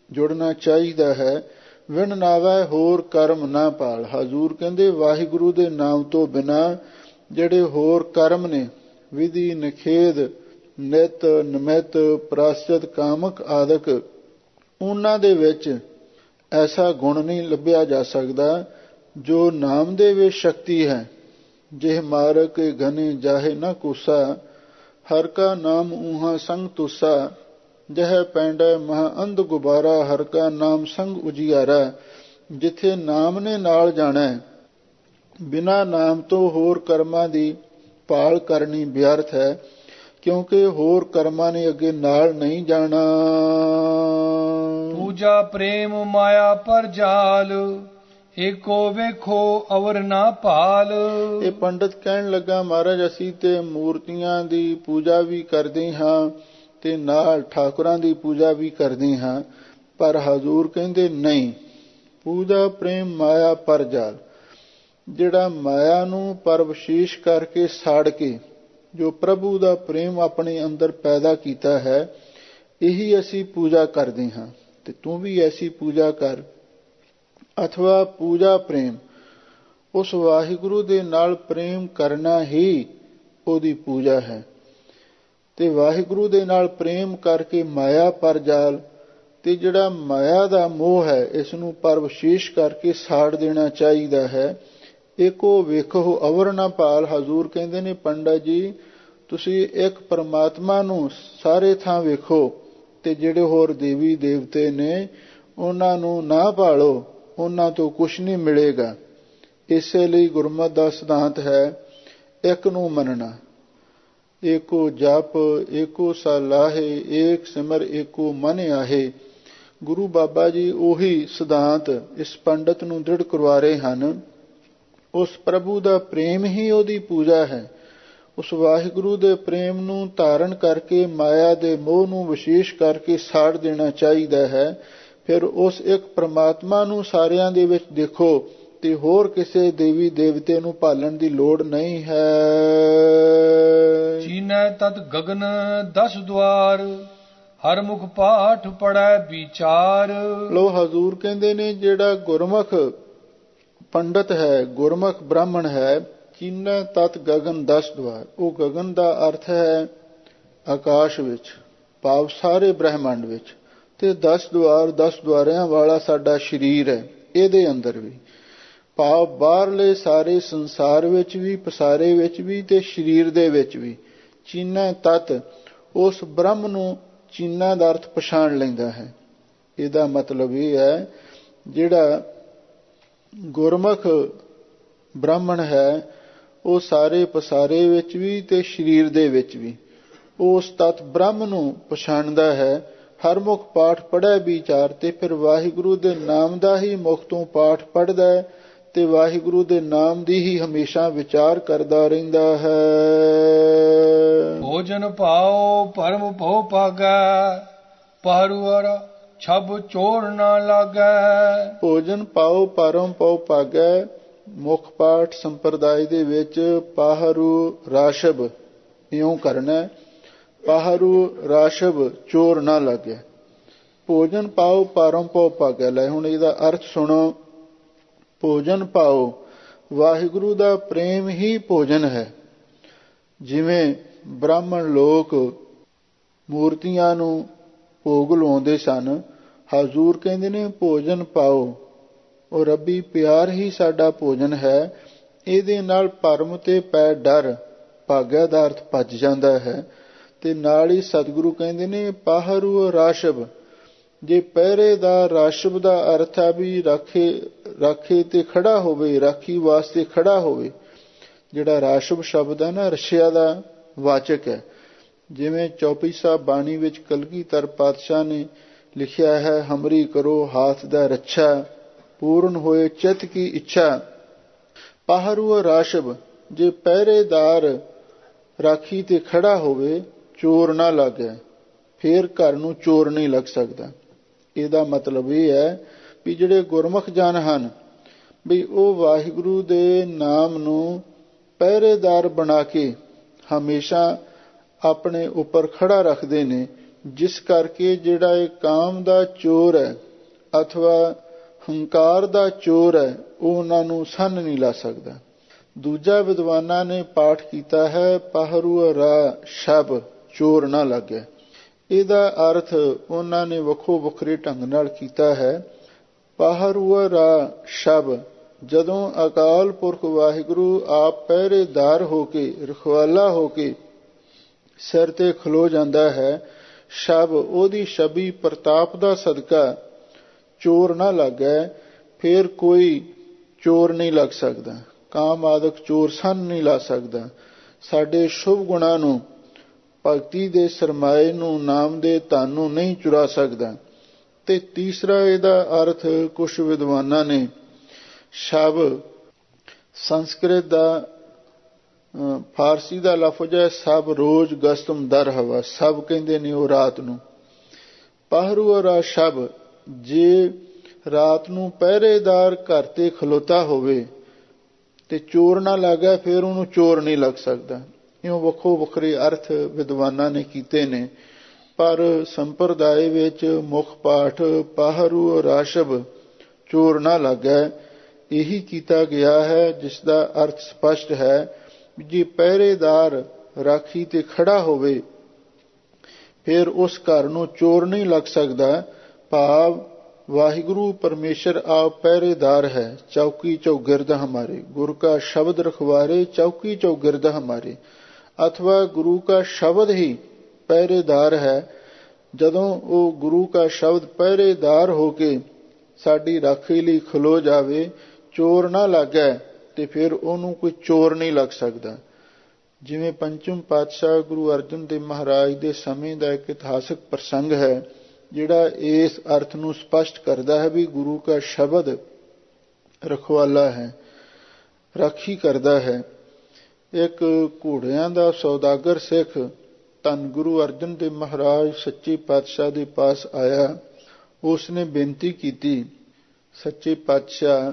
ਜੁੜਨਾ ਚਾਹੀਦਾ ਹੈ। ਵਿਣ ਨਾਵੈ ਹੋਰ ਕਰਮ ਨਾ ਭਾਲ। ਹਜ਼ੂਰ ਕਹਿੰਦੇ ਵਾਹਿਗੁਰੂ ਦੇ ਨਾਮ ਤੋਂ ਬਿਨਾਂ ਜਿਹੜੇ ਹੋਰ ਕਰਮ ਨੇ, ਵਿਧੀ ਨਿਖੇਧ ਨਿਤ ਨਿਮਿਤ ਪ੍ਰਾਸ਼ਚਿਤ ਕਾਮਕ ਆਦਿਕ, ਉਹਨਾਂ ਦੇ ਵਿੱਚ ਐਸਾ ਗੁਣ ਨਹੀਂ ਲੱਭਿਆ ਜਾ ਸਕਦਾ ਜੋ ਨਾਮ ਦੇ ਵਿੱਚ ਸ਼ਕਤੀ ਹੈ। ਜਿਹ ਮਾਰਕ ਘਨੇ ਜਾਹੇ ਨਾ ਕੂਸਾ, ਹਰ ਕਾ ਨਾਮ ਊਹਾ ਸੰਗ ਤੁਸਾ। ਜਹ ਪੈਂਡੈ ਮਹਾ ਅੰਧ ਗੁਬਾਰਾ, ਹਰ ਕਾ ਨਾਮ ਸੰਗ ਉਜਿਆਰਾ। ਜਿੱਥੇ ਨਾਮ ਨੇ ਨਾਲ ਜਾਣਾ, ਬਿਨਾਂ ਨਾਮ ਤੋਂ ਹੋਰ ਕਰਮਾਂ ਦੀ ਭਾਲ ਕਰਨੀ ਵਿਅਰਥ ਹੈ, ਕਿਉਂਕਿ ਹੋਰ ਕਰਮਾਂ ਨੇ ਅੱਗੇ ਨਾਲ ਨਹੀਂ ਜਾਣਾ। ਪੂਜਾ ਪ੍ਰੇਮ ਮਾਇਆ ਪਰ ਜਾਲ, ਏਕੋ ਵੇਖੋ ਅਵਰ ਨਾ ਭਾਲ। ਇਹ ਪੰਡਤ ਕਹਿਣ ਲੱਗਾ, ਮਹਾਰਾਜ ਅਸੀਂ ਤੇ ਮੂਰਤੀਆਂ ਦੀ ਪੂਜਾ ਵੀ ਕਰਦੇ ਹਾਂ ਤੇ ਨਾਲ ਠਾਕੁਰਾਂ ਦੀ ਪੂਜਾ ਵੀ ਕਰਦੇ ਹਾਂ, ਪਰ ਹਜ਼ੂਰ ਕਹਿੰਦੇ ਨਹੀਂ, ਪੂਜਾ ਪ੍ਰੇਮ ਮਾਇਆ ਪਰ ਜਾਲ। ਜਿਹੜਾ ਮਾਇਆ ਨੂੰ ਪਰਵਸ਼ੀਸ਼ ਕਰਕੇ ਸਾੜ ਕੇ ਜੋ ਪ੍ਰਭੂ ਦਾ ਪ੍ਰੇਮ ਆਪਣੇ ਅੰਦਰ ਪੈਦਾ ਕੀਤਾ ਹੈ, ਇਹੀ ਅਸੀਂ ਪੂਜਾ ਕਰਦੇ ਹਾਂ, ਤੇ ਤੂੰ ਵੀ ਐਸੀ ਪੂਜਾ ਕਰ। ਅਥਵਾ ਪੂਜਾ ਪ੍ਰੇਮ, ਉਸ ਵਾਹਿਗੁਰੂ ਦੇ ਨਾਲ ਪ੍ਰੇਮ ਕਰਨਾ ਹੀ ਉਹਦੀ ਪੂਜਾ ਹੈ। ਤੇ ਵਾਹਿਗੁਰੂ ਦੇ ਨਾਲ ਪ੍ਰੇਮ ਕਰਕੇ ਮਾਇਆ ਪਰ ਜਾਲ, ਤੇ ਜਿਹੜਾ ਮਾਇਆ ਦਾ ਮੋਹ ਹੈ, ਇਸ ਨੂੰ ਪਰਵਸ਼ੀਸ਼ ਕਰਕੇ ਸਾੜ ਦੇਣਾ ਚਾਹੀਦਾ ਹੈ। ਏਕੋ ਵੇਖੋ ਅਵਰ ਨਾ ਭਾਲ। ਹਜ਼ੂਰ ਕਹਿੰਦੇ ਨੇ, ਪੰਡਤ ਜੀ ਤੁਸੀਂ ਇੱਕ ਪਰਮਾਤਮਾ ਨੂੰ ਸਾਰੇ ਥਾਂ ਵੇਖੋ, ਤੇ ਜਿਹੜੇ ਹੋਰ ਦੇਵੀ ਦੇਵਤੇ ਨੇ ਉਹਨਾਂ ਨੂੰ ਨਾ ਭਾਲੋ, ਉਹਨਾਂ ਤੋਂ ਕੁਛ ਨਹੀਂ ਮਿਲੇਗਾ। ਇਸੇ ਲਈ ਗੁਰਮਤਿ ਦਾ ਸਿਧਾਂਤ ਹੈ ਇੱਕ ਨੂੰ ਮੰਨਣਾ। ਏਕੋ ਜਪ ਏਕੋ ਸਲਾਹੇ, ਏਕ ਸਿਮਰ ਏਕੋ ਮਨ ਆਹੇ। ਗੁਰੂ ਬਾਬਾ ਜੀ ਉਹੀ ਸਿਧਾਂਤ ਇਸ ਪੰਡਤ ਨੂੰ ਦ੍ਰਿੜ ਕਰਵਾ ਰਹੇ ਹਨ। ਉਸ ਪ੍ਰਭੂ ਦਾ ਪ੍ਰੇਮ ਹੀ ਉਹਦੀ ਪੂਜਾ ਹੈ। ਉਸ ਵਾਹਿਗੁਰੂ ਦੇ ਪ੍ਰੇਮ ਨੂੰ ਧਾਰਨ ਕਰਕੇ ਮਾਇਆ ਦੇ ਮੋਹ ਨੂੰ ਵਿਸ਼ੇਸ਼ ਕਰਕੇ ਸਾੜ ਦੇਣਾ ਚਾਹੀਦਾ ਹੈ। ਫਿਰ ਉਸ ਇੱਕ ਪ੍ਰਮਾਤਮਾ ਨੂੰ ਸਾਰਿਆਂ ਦੇ ਵਿੱਚ ਦੇਖੋ, ਤੇ ਹੋਰ ਕਿਸੇ ਦੇਵੀ ਦੇਵਤੇ ਨੂੰ ਭਾਲਣ ਦੀ ਲੋੜ ਨਹੀਂ ਹੈ। ਚੀਨੈ ਤਤ ਗਗਨ 10 ਦੁਆਰ, ਹਰ ਮੁਖ ਪਾਠ ਪੜੈ ਵਿਚਾਰ। ਲੋ ਹਜ਼ੂਰ ਕਹਿੰਦੇ ਨੇ, ਜਿਹੜਾ ਗੁਰਮੁਖ ਪੰਡਤ ਹੈ, ਗੁਰਮੁਖ ਬ੍ਰਾਹਮਣ ਹੈ, ਚੀਨੈ ਤਤ ਗਗਨ 10 ਦੁਆਰ। ਉਹ ਗਗਨ ਦਾ ਅਰਥ ਹੈ ਆਕਾਸ਼ ਵਿੱਚ, ਭਾਵ ਸਾਰੇ ਬ੍ਰਹਿਮੰਡ ਵਿੱਚ, ਤੇ 10 ਦੁਆਰ 10 ਦੁਆਰਿਆਂ ਵਾਲਾ ਸਾਡਾ ਸਰੀਰ ਹੈ, ਇਹਦੇ ਅੰਦਰ ਵੀ, ਭਾਵ ਬਾਹਰਲੇ ਸਾਰੇ ਸੰਸਾਰ ਵਿੱਚ ਵੀ, ਪਸਾਰੇ ਵਿੱਚ ਵੀ, ਤੇ ਸਰੀਰ ਦੇ ਵਿੱਚ ਵੀ। ਚੀਨੈ ਤਤ, ਉਸ ਬ੍ਰਹਮ ਨੂੰ ਚੀਨਾ ਦਾ ਅਰਥ ਪਛਾਣ ਲੈਂਦਾ ਹੈ। ਇਹਦਾ ਮਤਲਬ ਇਹ ਹੈ ਜਿਹੜਾ ਗੁਰਮੁਖ ਬ੍ਰਾਹਮਣ ਹੈ ਉਹ ਸਾਰੇ ਪਸਾਰੇ ਵਿੱਚ ਵੀ ਤੇ ਸਰੀਰ ਦੇ ਵਿੱਚ ਵੀ ਉਸ ਤਤ ਬ੍ਰਹਮ ਨੂੰ ਪਛਾਣਦਾ ਹੈ। ਹਰ ਮੁਖ ਪਾਠ ਪੜ੍ਹੈ ਵਿਚਾਰ, ਤੇ ਫਿਰ ਵਾਹਿਗੁਰੂ ਦੇ ਨਾਮ ਦਾ ਹੀ ਮੁਖ ਤੋਂ ਪਾਠ ਪੜ੍ਹਦਾ ਹੈ ਤੇ ਵਾਹਿਗੁਰੂ ਦੇ ਨਾਮ ਦੀ ਹੀ ਹਮੇਸ਼ਾ ਵਿਚਾਰ ਕਰਦਾ ਰਹਿੰਦਾ ਹੈ। ਭੋਜਨ ਪਾਓ ਪਰਮ ਭਉ ਪਾਗੈ, ਪਹਰੂਅਰ ਛਬ ਚੋਰ ਨਾ ਲਾਗੈ। ਭੋਜਨ ਪਾਓ ਪਰਮ ਭਉ ਪਾਗੈ, ਮੁਖ ਪਾਠ ਸੰਪਰਦਾਇ ਦੇ ਵਿੱਚ ਪਾਹਰੂ ਰਾਸ਼ਬ ਇਉਂ ਕਰਨਾ, ਪਾਹਰੂ ਰਾਸ਼ਬ ਚੋਰ ਨਾ ਲੱਗੇ। ਭੋਜਨ ਪਾਓ ਪਰਮ ਭਉ ਪਾਗੈ। ਲੈ ਹੁਣ ਇਹਦਾ ਅਰਥ ਸੁਣੋ। ਭੋਜਨ ਪਾਓ, ਵਾਹਿਗੁਰੂ ਦਾ ਪ੍ਰੇਮ ਹੀ ਭੋਜਨ ਹੈ। ਜਿਵੇਂ ਬ੍ਰਾਹਮਣ ਲੋਕ ਮੂਰਤੀਆਂ ਨੂੰ ਭੋਗ ਲਾਉਂਦੇ ਸਨ, ਹਜ਼ੂਰ ਕਹਿੰਦੇ ਨੇ ਭੋਜਨ ਪਾਓ, ਉਹ ਰੱਬੀ ਪਿਆਰ ਹੀ ਸਾਡਾ ਭੋਜਨ ਹੈ। ਇਹਦੇ ਨਾਲ ਭਰਮ ਤੇ ਪੈ ਡਰ, ਭਾਗਿਆ ਦਾ ਅਰਥ ਭੱਜ ਜਾਂਦਾ ਹੈ। ਤੇ ਨਾਲ ਹੀ ਸਤਿਗੁਰੂ ਕਹਿੰਦੇ ਨੇ ਪਾਹਰੂ ਰਾਸ਼ਬ। ਜੇ ਪਹਿਰੇਦਾਰ ਰਾਸ਼ਬ ਦਾ ਅਰਥ ਹੈ ਵੀ ਰਾਖੇ ਤੇ ਖੜਾ ਹੋਵੇ, ਰਾਖੀ ਵਾਸਤੇ ਖੜਾ ਹੋਵੇ। ਜਿਹੜਾ ਰਾਸ਼ਬ ਸ਼ਬਦ ਹੈ ਨਾ, ਰਸ਼ਿਆ ਦਾ ਵਾਚਕ ਹੈ। ਜਿਵੇਂ ਚੌਪਈ ਸਾਹਿਬ ਬਾਣੀ ਵਿੱਚ ਕਲਗੀਧਰ ਪਾਤਸ਼ਾਹ ਨੇ ਲਿਖਿਆ ਹੈ, ਹਮਰੀ ਕਰੋ ਹਾਥ ਦਾ ਰੱਛਾ, ਪੂਰਨ ਹੋਏ ਚਿੱਤ ਕੀ ਇੱਛਾ। ਪਾਹਰੂ ਰਾਸ਼ਬ, ਜੇ ਪਹਿਰੇਦਾਰ ਰਾਖੀ ਤੇ ਖੜਾ ਹੋਵੇ, ਚੋਰ ਨਾ ਲੱਗੇ, ਫੇਰ ਘਰ ਨੂੰ ਚੋਰ ਨਹੀਂ ਲੱਗ ਸਕਦਾ। ਇਹਦਾ ਮਤਲਬ ਇਹ ਹੈ ਵੀ ਜਿਹੜੇ ਗੁਰਮੁਖ ਜਨ ਹਨ ਵੀ ਉਹ ਵਾਹਿਗੁਰੂ ਦੇ ਨਾਮ ਨੂੰ ਪਹਿਰੇਦਾਰ ਬਣਾ ਕੇ ਹਮੇਸ਼ਾ ਆਪਣੇ ਉੱਪਰ ਖੜਾ ਰੱਖਦੇ ਨੇ, ਜਿਸ ਕਰਕੇ ਜਿਹੜਾ ਇਹ ਕਾਮ ਦਾ ਚੋਰ ਹੈ ਅਥਵਾ ਹੰਕਾਰ ਦਾ ਚੋਰ ਹੈ, ਉਹ ਉਹਨਾਂ ਨੂੰ ਸੰਨ ਨਹੀਂ ਲਾ ਸਕਦਾ। ਦੂਜਾ ਵਿਦਵਾਨਾਂ ਨੇ ਪਾਠ ਕੀਤਾ ਹੈ ਪਾਹਰੂ ਰਾ ਸ਼ਬ, ਚੋਰ ਨਾ ਲੱਗੇ। ਇਹਦਾ ਅਰਥ ਉਹਨਾਂ ਨੇ ਵੱਖੋ ਵੱਖਰੇ ਢੰਗ ਨਾਲ ਕੀਤਾ ਹੈ। ਪਾਹਰੂ ਰਾ ਸ਼ਬ, ਜਦੋਂ ਅਕਾਲ ਪੁਰਖ ਵਾਹਿਗੁਰੂ ਆਪ ਪਹਿਰੇਦਾਰ ਹੋ ਕੇ, ਰਖਵਾਲਾ ਹੋ ਕੇ ਸਿਰ ਤੇ ਖਲੋ ਜਾਂਦਾ ਹੈ, ਸ਼ਬ ਉਹਦੀ ਸ਼ਬੀ ਪ੍ਰਤਾਪ ਦਾ ਸਦਕਾ ਚੋਰ ਨਾ ਲੱਗੇ, ਫੇਰ ਕੋਈ ਚੋਰ ਨਹੀਂ ਲੱਗ ਸਕਦਾ। ਕਾਮ ਆਦਿਕ ਚੋਰ ਸੰਨ ਨਹੀਂ ਲਾ ਸਕਦਾ। ਸਾਡੇ ਸ਼ੁਭ ਗੁਣਾਂ ਨੂੰ, ਭਗਤੀ ਦੇ ਸਰਮਾਏ ਨੂੰ, ਨਾਮ ਦੇ ਧਨ ਨੂੰ ਨਹੀਂ ਚੁਰਾ ਸਕਦਾ। ਤੇ ਤੀਸਰਾ ਇਹਦਾ ਅਰਥ ਕੁਝ ਵਿਦਵਾਨਾਂ ਨੇ ਸ਼ਬ ਸੰਸਕ੍ਰਿਤ ਦਾ, ਫਾਰਸੀ ਦਾ ਲਫ਼ਜ਼ ਹੈ ਸਭ ਰੋਜ਼ ਗਸਤਮ ਦਰ ਹਵਾ, ਸਭ ਕਹਿੰਦੇ ਨੇ ਉਹ ਰਾਤ ਨੂੰ। ਪਾਹਰੂ ਰਾ ਸ਼ਬ, ਜੇ ਰਾਤ ਨੂੰ ਪਹਿਰੇਦਾਰ ਘਰ ਤੇ ਖਲੋਤਾ ਹੋਵੇ ਤੇ ਚੋਰ ਨਾ ਲੱਗਾ, ਫਿਰ ਉਹਨੂੰ ਚੋਰ ਨਹੀਂ ਲੱਗ ਸਕਦਾ। ਇਉਂ ਵੱਖੋ ਵੱਖਰੇ ਅਰਥ ਵਿਦਵਾਨਾਂ ਨੇ ਕੀਤੇ ਨੇ, ਪਰ ਸੰਪਰਦਾਇ ਵਿੱਚ ਮੁੱਖ ਪਾਠ ਪਾਹਰੂ ਰਾਸ਼ਬ ਚੋਰ ਨਾ ਲੱਗਾ ਇਹੀ ਕੀਤਾ ਗਿਆ ਹੈ, ਜਿਸ ਦਾ ਅਰਥ ਸਪਸ਼ਟ ਹੈ। ਜੇ ਪਹਿਰੇਦਾਰ ਰਾਖੀ ਤੇ ਖੜਾ ਹੋਵੇ, ਫਿਰ ਉਸ ਘਰ ਨੂੰ ਚੋਰ ਨਹੀਂ ਲੱਗ ਸਕਦਾ। ਭਾਵ ਵਾਹਿਗੁਰੂ ਪਰਮੇਸ਼ਰ ਆਪ ਪਹਿਰੇਦਾਰ ਹੈ। ਚੌਕੀ ਚੌਗਿਰਦ ਹਮਾਰੇ, ਗੁਰੂ का शब्द रखवारे, चौकी चौगिरद हमारे, अथवा गुरु का शब्द ही ਪਹਿਰੇਦਾਰ ਹੈ। ਜਦੋਂ ਉਹ ਗੁਰੂ का शब्द ਪਹਿਰੇਦਾਰ ਹੋ ਕੇ ਸਾਡੀ ਰਾਖੀ ਲਈ ਖਲੋ ਜਾਵੇ, ਚੋਰ ਨਾ ਲੱਗੇ, ਤੇ ਫਿਰ ਉਹਨੂੰ ਕੋਈ ਚੋਰ ਨਹੀਂ ਲੱਗ ਸਕਦਾ। ਜਿਵੇਂ ਪੰਚਮ ਪਾਤਸ਼ਾਹ ਗੁਰੂ ਅਰਜਨ ਦੇਵ ਮਹਾਰਾਜ ਦੇ ਸਮੇਂ ਦਾ ਇੱਕ ਇਤਿਹਾਸਕ ਪ੍ਰਸੰਗ ਹੈ, ਜਿਹੜਾ ਇਸ ਅਰਥ ਨੂੰ ਸਪਸ਼ਟ ਕਰਦਾ ਹੈ ਵੀ ਗੁਰੂ का शब्द ਰਖਵਾਲਾ ਹੈ, ਰਾਖੀ ਕਰਦਾ ਹੈ। ਇੱਕ ਘੋੜਿਆਂ ਦਾ ਸੌਦਾਗਰ ਸਿੱਖ ਧੰਨ ਗੁਰੂ ਅਰਜਨ ਦੇਵ ਮਹਾਰਾਜ ਸੱਚੇ ਪਾਤਸ਼ਾਹ ਦੇ ਪਾਸ ਆਇਆ। ਉਸ ਨੇ ਬੇਨਤੀ ਕੀਤੀ, ਸੱਚੇ ਪਾਤਸ਼ਾਹ,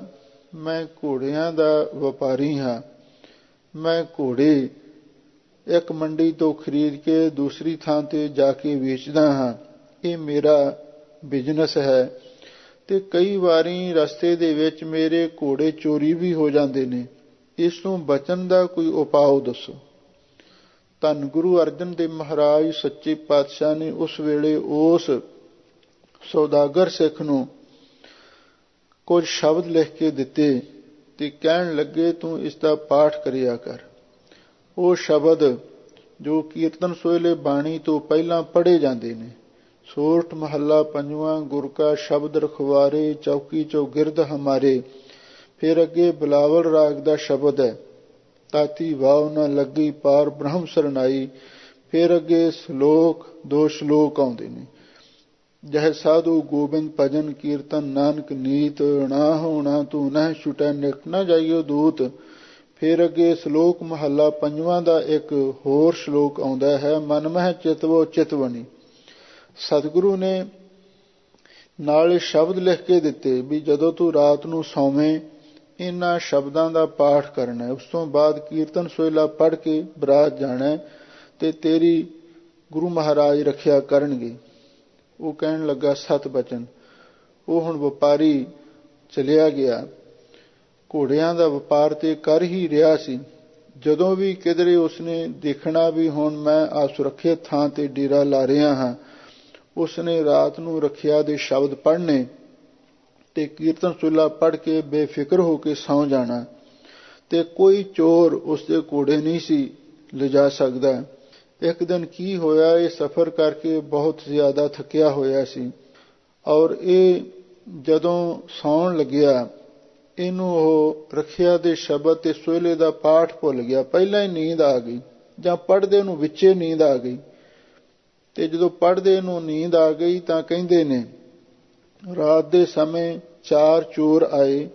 ਮੈਂ ਘੋੜਿਆਂ ਦਾ ਵਪਾਰੀ ਹਾਂ। ਮੈਂ ਘੋੜੇ ਇੱਕ ਮੰਡੀ ਤੋਂ ਖਰੀਦ ਕੇ ਦੂਸਰੀ ਥਾਂ ਤੇ ਜਾ ਕੇ ਵੇਚਦਾ ਹਾਂ। ਇਹ ਮੇਰਾ ਬਿਜ਼ਨਸ ਹੈ ਤੇ ਕਈ ਵਾਰੀ ਰਸਤੇ ਦੇ ਵਿੱਚ ਮੇਰੇ ਘੋੜੇ ਚੋਰੀ ਵੀ ਹੋ ਜਾਂਦੇ ਨੇ। ਇਸ ਤੋਂ ਬਚਣ ਦਾ ਕੋਈ ਉਪਾਅ ਦੱਸੋ। ਧੰਨ ਗੁਰੂ ਅਰਜਨ ਦੇਵ ਮਹਾਰਾਜ ਸੱਚੇ ਪਾਤਸ਼ਾਹ ਨੇ ਉਸ ਵੇਲੇ ਉਸ ਸੌਦਾਗਰ ਸਿੱਖ ਨੂੰ ਕੁਝ ਸ਼ਬਦ ਲਿਖ ਕੇ ਦਿੱਤੇ ਤੇ ਕਹਿਣ ਲੱਗੇ, ਤੂੰ ਇਸ ਦਾ ਪਾਠ ਕਰਿਆ ਕਰ। ਉਹ ਸ਼ਬਦ ਜੋ ਕੀਰਤਨ ਸੋਹਲੇ ਬਾਣੀ ਤੋਂ ਪਹਿਲਾਂ ਪੜ੍ਹੇ ਜਾਂਦੇ ਨੇ, ਸੋਰਠ ਮਹੱਲਾ ਪੰਜਵਾਂ। ਗੁਰ ਕਾ ਸ਼ਬਦ ਰਖਵਾਰੇ, ਚੌਕੀ ਚੌ ਗਿਰਦ ਹਮਾਰੇ। ਫਿਰ ਅੱਗੇ ਬਿਲਾਵਲ ਰਾਗ ਦਾ ਸ਼ਬਦ ਹੈ। ਤਾਤੀ ਵਾਵ ਨਾ ਲੱਗੀ ਪਾਰ ਬ੍ਰਹਮ ਸਰਨਾਈ। ਫਿਰ ਅੱਗੇ ਸ਼ਲੋਕ, 2 ਸ਼ਲੋਕ ਆਉਂਦੇ ਨੇ। ਜਹ ਸਾਧੂ ਗੋਬਿੰਦ ਭਜਨ ਕੀਰਤਨ ਨਾਨਕ ਨੀਤ। ਨਾ ਹੋਣਾ ਤੂੰ ਨਹਿ ਛੁਟੈ ਨਿਕਟ ਨਾ ਜਾਈਓ ਦੂਤ। ਫਿਰ ਅੱਗੇ ਸ਼ਲੋਕ ਮਹੱਲਾ ਪੰਜਵਾਂ ਦਾ ਇੱਕ ਹੋਰ ਸ਼ਲੋਕ ਆਉਂਦਾ ਹੈ। ਮਨ ਮਹਿ ਚਿਤਵੋ ਚਿਤਵਨੀ। ਸਤਿਗੁਰੂ ਨੇ ਨਾਲ ਸ਼ਬਦ ਲਿਖ ਕੇ ਦਿੱਤੇ ਵੀ ਜਦੋਂ ਤੂੰ ਰਾਤ ਨੂੰ ਸੌਵੇਂ ਇਹਨਾਂ ਸ਼ਬਦਾਂ ਦਾ ਪਾਠ ਕਰਨਾ ਹੈ। ਉਸ ਤੋਂ ਬਾਅਦ ਕੀਰਤਨ ਸੋਹਿਲਾ ਪੜ੍ਹ ਕੇ ਬਰਾਤ ਜਾਣਾ ਤੇ ਤੇਰੀ ਗੁਰੂ ਮਹਾਰਾਜ ਰੱਖਿਆ ਕਰਨਗੇ। ਉਹ ਕਹਿਣ ਲੱਗਾ ਸਤ ਬਚਨ। ਉਹ ਹੁਣ ਵਪਾਰੀ ਚਲਿਆ ਗਿਆ, ਘੋੜਿਆਂ ਦਾ ਵਪਾਰ ਤੇ ਕਰ ਹੀ ਰਿਹਾ ਸੀ। ਜਦੋਂ ਵੀ ਕਿਧਰੇ ਉਸਨੇ ਦੇਖਣਾ ਵੀ ਹੁਣ ਮੈਂ ਆ ਸੁਰੱਖਿਅਤ ਥਾਂ ਤੇ ਡੇਰਾ ਲਾ ਰਿਹਾ ਹਾਂ, ਉਸਨੇ ਰਾਤ ਨੂੰ ਰੱਖਿਆ ਦੇ ਸ਼ਬਦ ਪੜ੍ਹਨੇ ਤੇ ਕੀਰਤਨ ਸੋਹਿਲਾ ਪੜ੍ਹ ਕੇ ਬੇਫਿਕਰ ਹੋ ਕੇ ਸੌਂ ਜਾਣਾ। ਤੇ ਕੋਈ ਚੋਰ ਉਸਦੇ ਘੋੜੇ ਨਹੀਂ ਸੀ ਲਿਜਾ ਸਕਦਾ। ਇੱਕ ਦਿਨ ਕੀ ਹੋਇਆ, ਇਹ ਸਫ਼ਰ ਕਰਕੇ ਬਹੁਤ ਜ਼ਿਆਦਾ ਥੱਕਿਆ ਹੋਇਆ ਸੀ ਔਰ ਇਹ ਜਦੋਂ ਸੌਣ ਲੱਗਿਆ ਇਹਨੂੰ ਉਹ ਰੱਖਿਆ ਦੇ ਸ਼ਬਦ ਤੇ ਸੋਹਿਲੇ ਦਾ ਪਾਠ ਭੁੱਲ ਗਿਆ। ਪਹਿਲਾਂ ਹੀ ਨੀਂਦ ਆ ਗਈ ਜਾਂ ਪੜ੍ਹਦੇ ਨੂੰ ਵਿੱਚੇ ਨੀਂਦ ਆ ਗਈ। ਤੇ ਜਦੋਂ ਪੜ੍ਹਦੇ ਨੂੰ ਨੀਂਦ ਆ ਗਈ ਤਾਂ ਕਹਿੰਦੇ ਨੇ ਰਾਤ ਦੇ ਸਮੇਂ 4 ਚੋਰ ਆਏ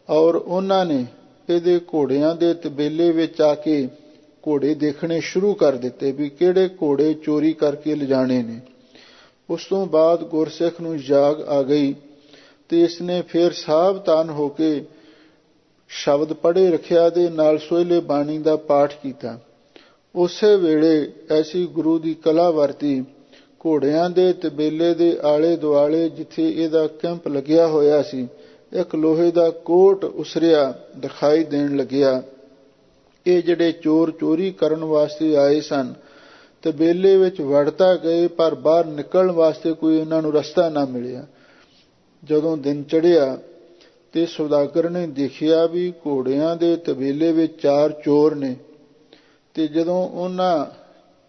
ਔਰ ਉਹਨਾਂ ਨੇ ਇਹਦੇ ਘੋੜਿਆਂ ਦੇ ਤਬੇਲੇ ਵਿੱਚ ਆ ਕੇ ਘੋੜੇ ਦੇਖਣੇ ਸ਼ੁਰੂ ਕਰ ਦਿੱਤੇ ਵੀ ਕਿਹੜੇ ਘੋੜੇ ਚੋਰੀ ਕਰਕੇ ਲਿਜਾਣੇ ਨੇ। ਉਸ ਤੋਂ ਬਾਅਦ ਗੁਰਸਿੱਖ ਨੂੰ ਜਾਗ ਆ ਗਈ ਤੇ ਇਸਨੇ ਫਿਰ ਸਾਵਧਾਨ ਹੋ ਕੇ ਸ਼ਬਦ ਪੜ੍ਹੇ ਰੱਖਿਆ ਦੇ ਨਾਲ ਸੋਹਿਲੇ ਬਾਣੀ ਦਾ ਪਾਠ ਕੀਤਾ। ਉਸੇ ਵੇਲੇ ਐਸੀ ਗੁਰੂ ਦੀ ਕਲਾ ਵਰਤੀ, ਘੋੜਿਆਂ ਦੇ ਤਬੇਲੇ ਦੇ ਆਲੇ ਦੁਆਲੇ ਜਿੱਥੇ ਇਹਦਾ ਕੈਂਪ ਲੱਗਿਆ ਹੋਇਆ ਸੀ ਇੱਕ ਲੋਹੇ ਦਾ ਕੋਟ ਉਸਰਿਆ ਦਿਖਾਈ ਦੇਣ ਲੱਗਿਆ। ਇਹ ਜਿਹੜੇ ਚੋਰ ਚੋਰੀ ਕਰਨ ਵਾਸਤੇ ਆਏ ਸਨ ਤਬੇਲੇ ਵਿੱਚ ਵੜ ਤਾਂ ਗਏ ਪਰ ਬਾਹਰ ਨਿਕਲਣ ਵਾਸਤੇ ਕੋਈ ਇਹਨਾਂ ਨੂੰ ਰਸਤਾ ਨਾ ਮਿਲਿਆ। ਜਦੋਂ ਦਿਨ ਚੜ੍ਹਿਆ ਤੇ ਸੁਦਾਗਰ ਨੇ ਦੇਖਿਆ ਵੀ ਘੋੜਿਆਂ ਦੇ ਤਬੇਲੇ ਵਿੱਚ 4 ਚੋਰ ਨੇ। ਤੇ ਜਦੋਂ ਉਹਨਾਂ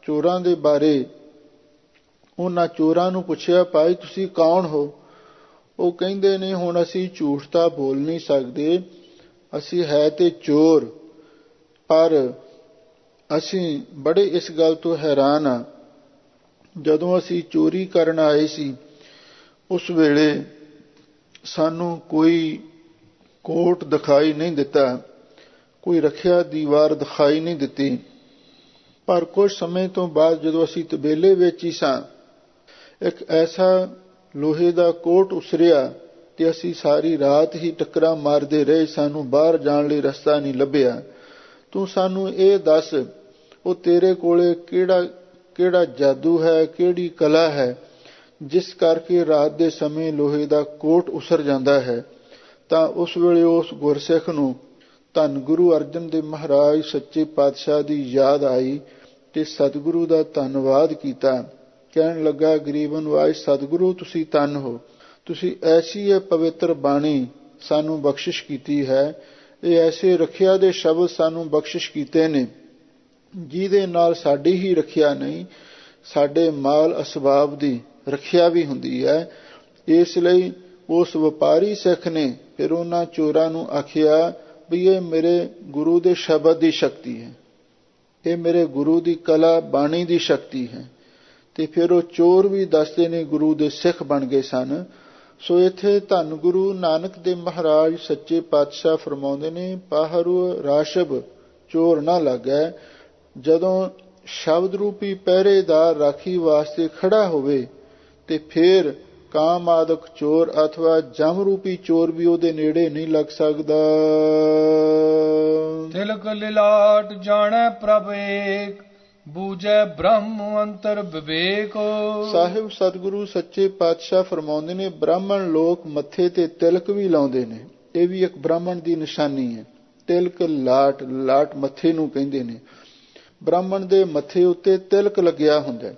ਚੋਰਾਂ ਦੇ ਬਾਰੇ ਉਹਨਾਂ ਚੋਰਾਂ ਨੂੰ ਪੁੱਛਿਆ, ਭਾਈ ਤੁਸੀਂ ਕੌਣ ਹੋ? ਉਹ ਕਹਿੰਦੇ ਨੇ ਹੁਣ ਅਸੀਂ ਝੂਠ ਤਾਂ ਬੋਲ ਨਹੀਂ ਸਕਦੇ, ਅਸੀਂ ਹੈ ਤੇ ਚੋਰ, ਪਰ ਅਸੀਂ ਬੜੇ ਇਸ ਗੱਲ ਤੋਂ ਹੈਰਾਨ ਹਾਂ। ਜਦੋਂ ਅਸੀਂ ਚੋਰੀ ਕਰਨ ਆਏ ਸੀ ਉਸ ਵੇਲੇ ਸਾਨੂੰ ਕੋਈ ਕੋਟ ਦਿਖਾਈ ਨਹੀਂ ਦਿੱਤਾ, ਕੋਈ ਰੱਖਿਆ ਦੀਵਾਰ ਦਿਖਾਈ ਨਹੀਂ ਦਿੱਤੀ। ਪਰ ਕੁਝ ਸਮੇਂ ਤੋਂ ਬਾਅਦ ਜਦੋਂ ਅਸੀਂ ਤਬੇਲੇ ਵਿੱਚ ਹੀ ਸਾਂ ਇੱਕ ਐਸਾ ਲੋਹੇ ਦਾ ਕੋਟ ਉਸਰਿਆ ਤੇ ਅਸੀਂ ਸਾਰੀ ਰਾਤ ਹੀ ਟੱਕਰਾਂ ਮਾਰਦੇ ਰਹੇ, ਸਾਨੂੰ ਬਾਹਰ ਜਾਣ ਲਈ ਰਸਤਾ ਨਹੀਂ ਲੱਭਿਆ। ਤੂੰ ਸਾਨੂੰ ਇਹ ਦੱਸ ਉਹ ਤੇਰੇ ਕੋਲੇ ਕਿਹੜਾ ਜਾਦੂ ਹੈ, ਕਿਹੜੀ ਕਲਾ ਹੈ ਜਿਸ ਕਰਕੇ ਰਾਤ ਦੇ ਸਮੇਂ ਲੋਹੇ ਦਾ ਕੋਟ ਉਸਰ ਜਾਂਦਾ ਹੈ। ਤਾਂ ਉਸ ਵੇਲੇ ਉਸ ਗੁਰਸਿੱਖ ਨੂੰ ਧੰਨ ਗੁਰੂ ਅਰਜਨ ਦੇਵ ਮਹਾਰਾਜ ਸੱਚੇ ਪਾਤਸ਼ਾਹ ਦੀ ਯਾਦ ਆਈ ਤੇ ਸਤਿਗੁਰੂ ਦਾ ਧੰਨਵਾਦ ਕੀਤਾ। ਕਹਿਣ ਲੱਗਾ ਗਰੀਬ ਨਿਵਾਜ ਸਤਿਗੁਰੂ ਤੁਸੀਂ ਧੰਨ ਹੋ, ਤੁਸੀਂ ਐਸੀ ਇਹ ਪਵਿੱਤਰ ਬਾਣੀ ਸਾਨੂੰ ਬਖਸ਼ਿਸ਼ ਕੀਤੀ ਹੈ, ਇਹ ਐਸੇ ਰੱਖਿਆ ਦੇ ਸ਼ਬਦ ਸਾਨੂੰ ਬਖਸ਼ਿਸ਼ ਕੀਤੇ ਨੇ ਜਿਹਦੇ ਨਾਲ ਸਾਡੀ ਹੀ ਰੱਖਿਆ ਨਹੀਂ ਸਾਡੇ ਮਾਲ ਅਸਬਾਬ ਦੀ ਰੱਖਿਆ ਵੀ ਹੁੰਦੀ ਹੈ। ਇਸ ਲਈ ਉਸ ਵਪਾਰੀ ਸਿੱਖ ਨੇ ਫਿਰ ਉਹਨਾਂ ਚੋਰਾਂ ਨੂੰ ਆਖਿਆ ਵੀ ਇਹ ਮੇਰੇ ਗੁਰੂ ਦੇ ਸ਼ਬਦ ਦੀ ਸ਼ਕਤੀ ਹੈ, ਇਹ ਮੇਰੇ ਗੁਰੂ ਦੀ ਕਲਾ ਬਾਣੀ ਦੀ ਸ਼ਕਤੀ ਹੈ। ਤੇ ਫਿਰ ਉਹ ਚੋਰ ਵੀ ਦੱਸਦੇ ਨੇ ਗੁਰੂ ਦੇ ਸਿੱਖ ਬਣ ਗਏ ਸਨ। ਸੋ ਇੱਥੇ ਧੰਨ ਗੁਰੂ ਨਾਨਕ ਦੇਵ ਮਹਾਰਾਜ ਸੱਚੇ ਪਾਤਸ਼ਾਹ ਫਰਮਾਉਂਦੇ ਨੇ ਪਾਹਰੂ ਰਾਸ਼ਬ ਚੋਰ ਨਾ ਲੱਗੈ। ਜਦੋਂ ਸ਼ਬਦ ਰੂਪੀ ਪਹਿਰੇਦਾਰ ਰਾਖੀ ਵਾਸਤੇ ਖੜਾ ਹੋਵੇ ਤੇ ਫਿਰ ਕਾਮ ਆਦਿਕ ਚੋਰ ਅਥਵਾ ਜਮ ਰੂਪੀ ਚੋਰ ਵੀ ਉਹਦੇ ਨੇੜੇ ਨਹੀਂ ਲੱਗ ਸਕਦਾ। ਤਿਲਕ ਲਿਲਾਟ ਜਾਣੈ ਪ੍ਰਭ ਏਕ, ਬੂਝੈ ਬ੍ਰਹਮ ਅੰਤਰ ਵਿਵੇਕ। ਸਾਹਿਬ ਸਤਿਗੁਰੂ ਸੱਚੇ ਪਾਤਸ਼ਾਹ ਫਰਮਾਉਂਦੇ ਨੇ ਬ੍ਰਾਹਮਣ ਲੋਕ ਮੱਥੇ ਤੇ ਤਿਲਕ ਵੀ ਲਾਉਂਦੇ ਨੇ, ਇਹ ਵੀ ਇੱਕ ਬ੍ਰਾਹਮਣ ਦੀ ਨਿਸ਼ਾਨੀ ਹੈ। ਤਿਲਕ ਲਾਟ ਮੱਥੇ ਨੂੰ ਕਹਿੰਦੇ ਨੇ। ਬ੍ਰਾਹਮਣ ਦੇ ਮੱਥੇ ਉੱਤੇ ਤਿਲਕ ਲੱਗਿਆ ਹੁੰਦਾ।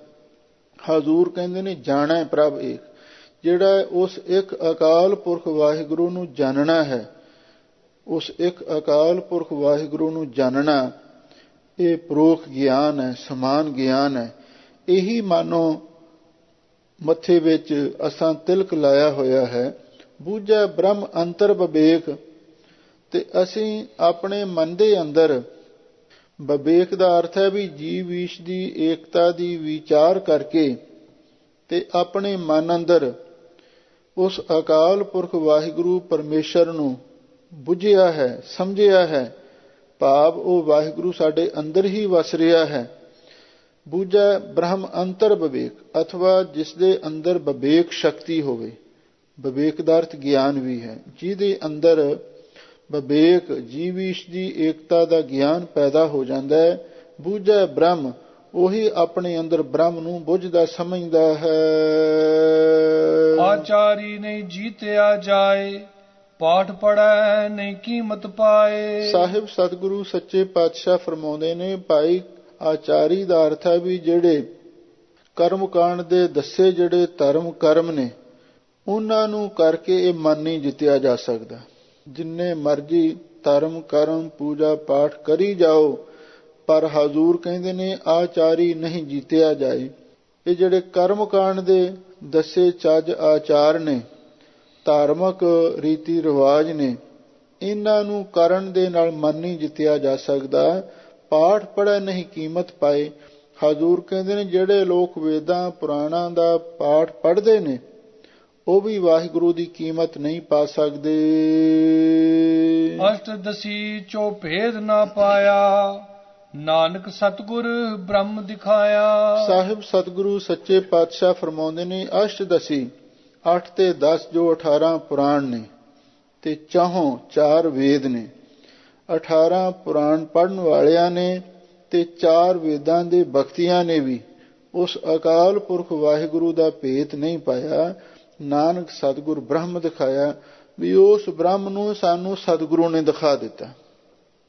ਹਜ਼ੂਰ ਕਹਿੰਦੇ ਨੇ ਜਾਣੈ ਪ੍ਰਭ ਏਕ, ਜਿਹੜਾ ਉਸ ਇੱਕ ਅਕਾਲ ਪੁਰਖ ਵਾਹਿਗੁਰੂ ਨੂੰ ਜਾਣਨਾ ਹੈ, ਉਸ ਇੱਕ ਅਕਾਲ ਪੁਰਖ ਵਾਹਿਗੁਰੂ ਨੂੰ ਜਾਣਨਾ ਇਹ ਪਰੋਖ ਗਿਆਨ ਹੈ, ਸਮਾਨ ਗਿਆਨ ਹੈ। ਇਹੀ ਮਾਨੋ ਮੱਥੇ ਵਿੱਚ ਅਸਾਂ ਤਿਲਕ ਲਾਇਆ ਹੋਇਆ ਹੈ, ਬੂਝੈ ਬ੍ਰਹਮ ਅੰਤਰ ਵਿਵੇਕ। ਤੇ ਅਸੀਂ ਆਪਣੇ ਮਨ ਦੇ ਅੰਦਰ, ਵਿਵੇਕ ਦਾ ਅਰਥ ਹੈ ਵੀ ਜੀਵ ਈਸ਼ ਦੀ ਏਕਤਾ ਦੀ ਵਿਚਾਰ ਕਰਕੇ ਤੇ ਆਪਣੇ ਮਨ ਅੰਦਰ ਉਸ ਅਕਾਲ ਪੁਰਖ ਵਾਹਿਗੁਰੂ ਪਰਮੇਸ਼ਰ ਨੂੰ ਬੁੱਝਿਆ ਹੈ, ਸਮਝਿਆ ਹੈ। ਭਾਵ ਉਹ ਵਾਹਿਗੁਰੂ ਸਾਡੇ ਅੰਦਰ ਹੀ ਵਸ ਰਿਹਾ ਹੈ। ਬੂਝੈ ਬ੍ਰਹਮ ਅੰਤਰ ਵਿਵੇਕ, ਅਥਵਾ ਜਿਸ ਦੇ ਅੰਦਰ ਵਿਵੇਕ ਸ਼ਕਤੀ ਹੋਵੇ। ਵਿਵੇਕ ਦਾ ਅਰਥ ਗਿਆਨ ਵੀ ਹੈ। ਜਿਹਦੇ ਅੰਦਰ ਵਿਵੇਕ, ਜੀਵ ਈਸ਼ ਦੀ ਏਕਤਾ ਦਾ ਗਿਆਨ ਪੈਦਾ ਹੋ ਜਾਂਦਾ ਹੈ। ਬੂਝੈ ਬ੍ਰਹਮ, ਉਹੀ ਆਪਣੇ ਅੰਦਰ ਬ੍ਰਹਮ ਨੂੰ ਬੁੱਝਦਾ ਸਮਝਦਾ ਹੈ। ਆਚਾਰੀ ਨਹੀਂ ਜੀਤਿਆ ਜਾਏ, ਪਾਠ ਪੜੈ ਨਹੀਂ ਕੀਮਤ ਪਾਏ। ਸਾਹਿਬ ਸਤਿਗੁਰੂ ਸੱਚੇ ਪਾਤਸ਼ਾਹ ਫਰਮਾਉਂਦੇ ਨੇ, ਭਾਈ ਆਚਾਰੀ ਦਾ ਅਰਥ ਹੈ ਵੀ ਜਿਹੜੇ ਕਰਮ ਕਾਂਡ ਦੇ ਦੱਸੇ ਜਿਹੜੇ ਧਰਮ ਕਰਮ ਨੇ, ਉਹਨਾਂ ਨੂੰ ਕਰਕੇ ਇਹ ਮਨ ਨਹੀਂ ਜਿੱਤਿਆ ਜਾ ਸਕਦਾ। ਜਿੰਨੇ ਮਰਜ਼ੀ ਧਰਮ ਕਰਮ ਪੂਜਾ ਪਾਠ ਕਰੀ ਜਾਓ, ਪਰ ਹਜ਼ੂਰ ਕਹਿੰਦੇ ਨੇ ਆਚਾਰੀ ਨਹੀਂ ਜੀਤਿਆ ਜਾਏ। ਇਹ ਜਿਹੜੇ ਕਰਮ ਕਾਂਡ ਦੇ ਦੱਸੇ ਚੱਜ ਆਚਾਰ ਨੇ, ਧਾਰਮਿਕ ਰੀਤੀ ਰਿਵਾਜ ਨੇ, ਇਹਨਾਂ ਨੂੰ ਕਰਨ ਦੇ ਨਾਲ ਮਨ ਨਹੀਂ ਜਿੱਤਿਆ ਜਾ ਸਕਦਾ। ਪਾਠ ਪੜ੍ਹੈ ਨਹੀਂ ਕੀਮਤ ਪਾਏ। ਹਜ਼ੂਰ ਕਹਿੰਦੇ ਨੇ ਜਿਹੜੇ ਲੋਕ ਵੇਦਾਂ ਪੁਰਾਣਾਂ ਦਾ ਪਾਠ ਪੜ੍ਹਦੇ ਨੇ, ਉਹ ਵੀ ਵਾਹਿਗੁਰੂ ਦੀ ਕੀਮਤ ਨਹੀਂ ਪਾ ਸਕਦੇ। ਅਸ਼ਟਦਸੀ ਚੋ ਭੇਦ ਨਾ ਪਾਇਆ, ਨਾਨਕ ਸਤਿਗੁਰ ਬ੍ਰਹਮ ਦਿਖਾਇਆ। ਸਾਹਿਬ ਸਤਿਗੁਰੂ ਸੱਚੇ ਪਾਤਸ਼ਾਹ ਫਰਮਾਉਂਦੇ ਨੇ, ਅਸ਼ਟਦਸੀ 8 ਤੇ 10 ਜੋ 18 ਪੁਰਾਣ ਨੇ, ਤੇ 4 ਵੇਦ ਨੇ। 18 ਪੁਰਾਣ ਪੜ੍ਹਨ ਵਾਲਿਆਂ ਨੇ ਤੇ 4 ਵੇਦਾਂ ਦੇ ਬਖਤੀਆਂ ਨੇ ਵੀ ਉਸ ਅਕਾਲ ਪੁਰਖ ਵਾਹਿਗੁਰੂ ਦਾ ਭੇਤ ਨਹੀਂ ਪਾਇਆ। ਨਾਨਕ ਸਤਿਗੁਰ ਬ੍ਰਹਮ ਦਿਖਾਇਆ, ਵੀ ਉਸ ਬ੍ਰਹਮ ਨੂੰ ਸਾਨੂੰ ਸਤਿਗੁਰੂ ਨੇ ਦਿਖਾ ਦਿੱਤਾ।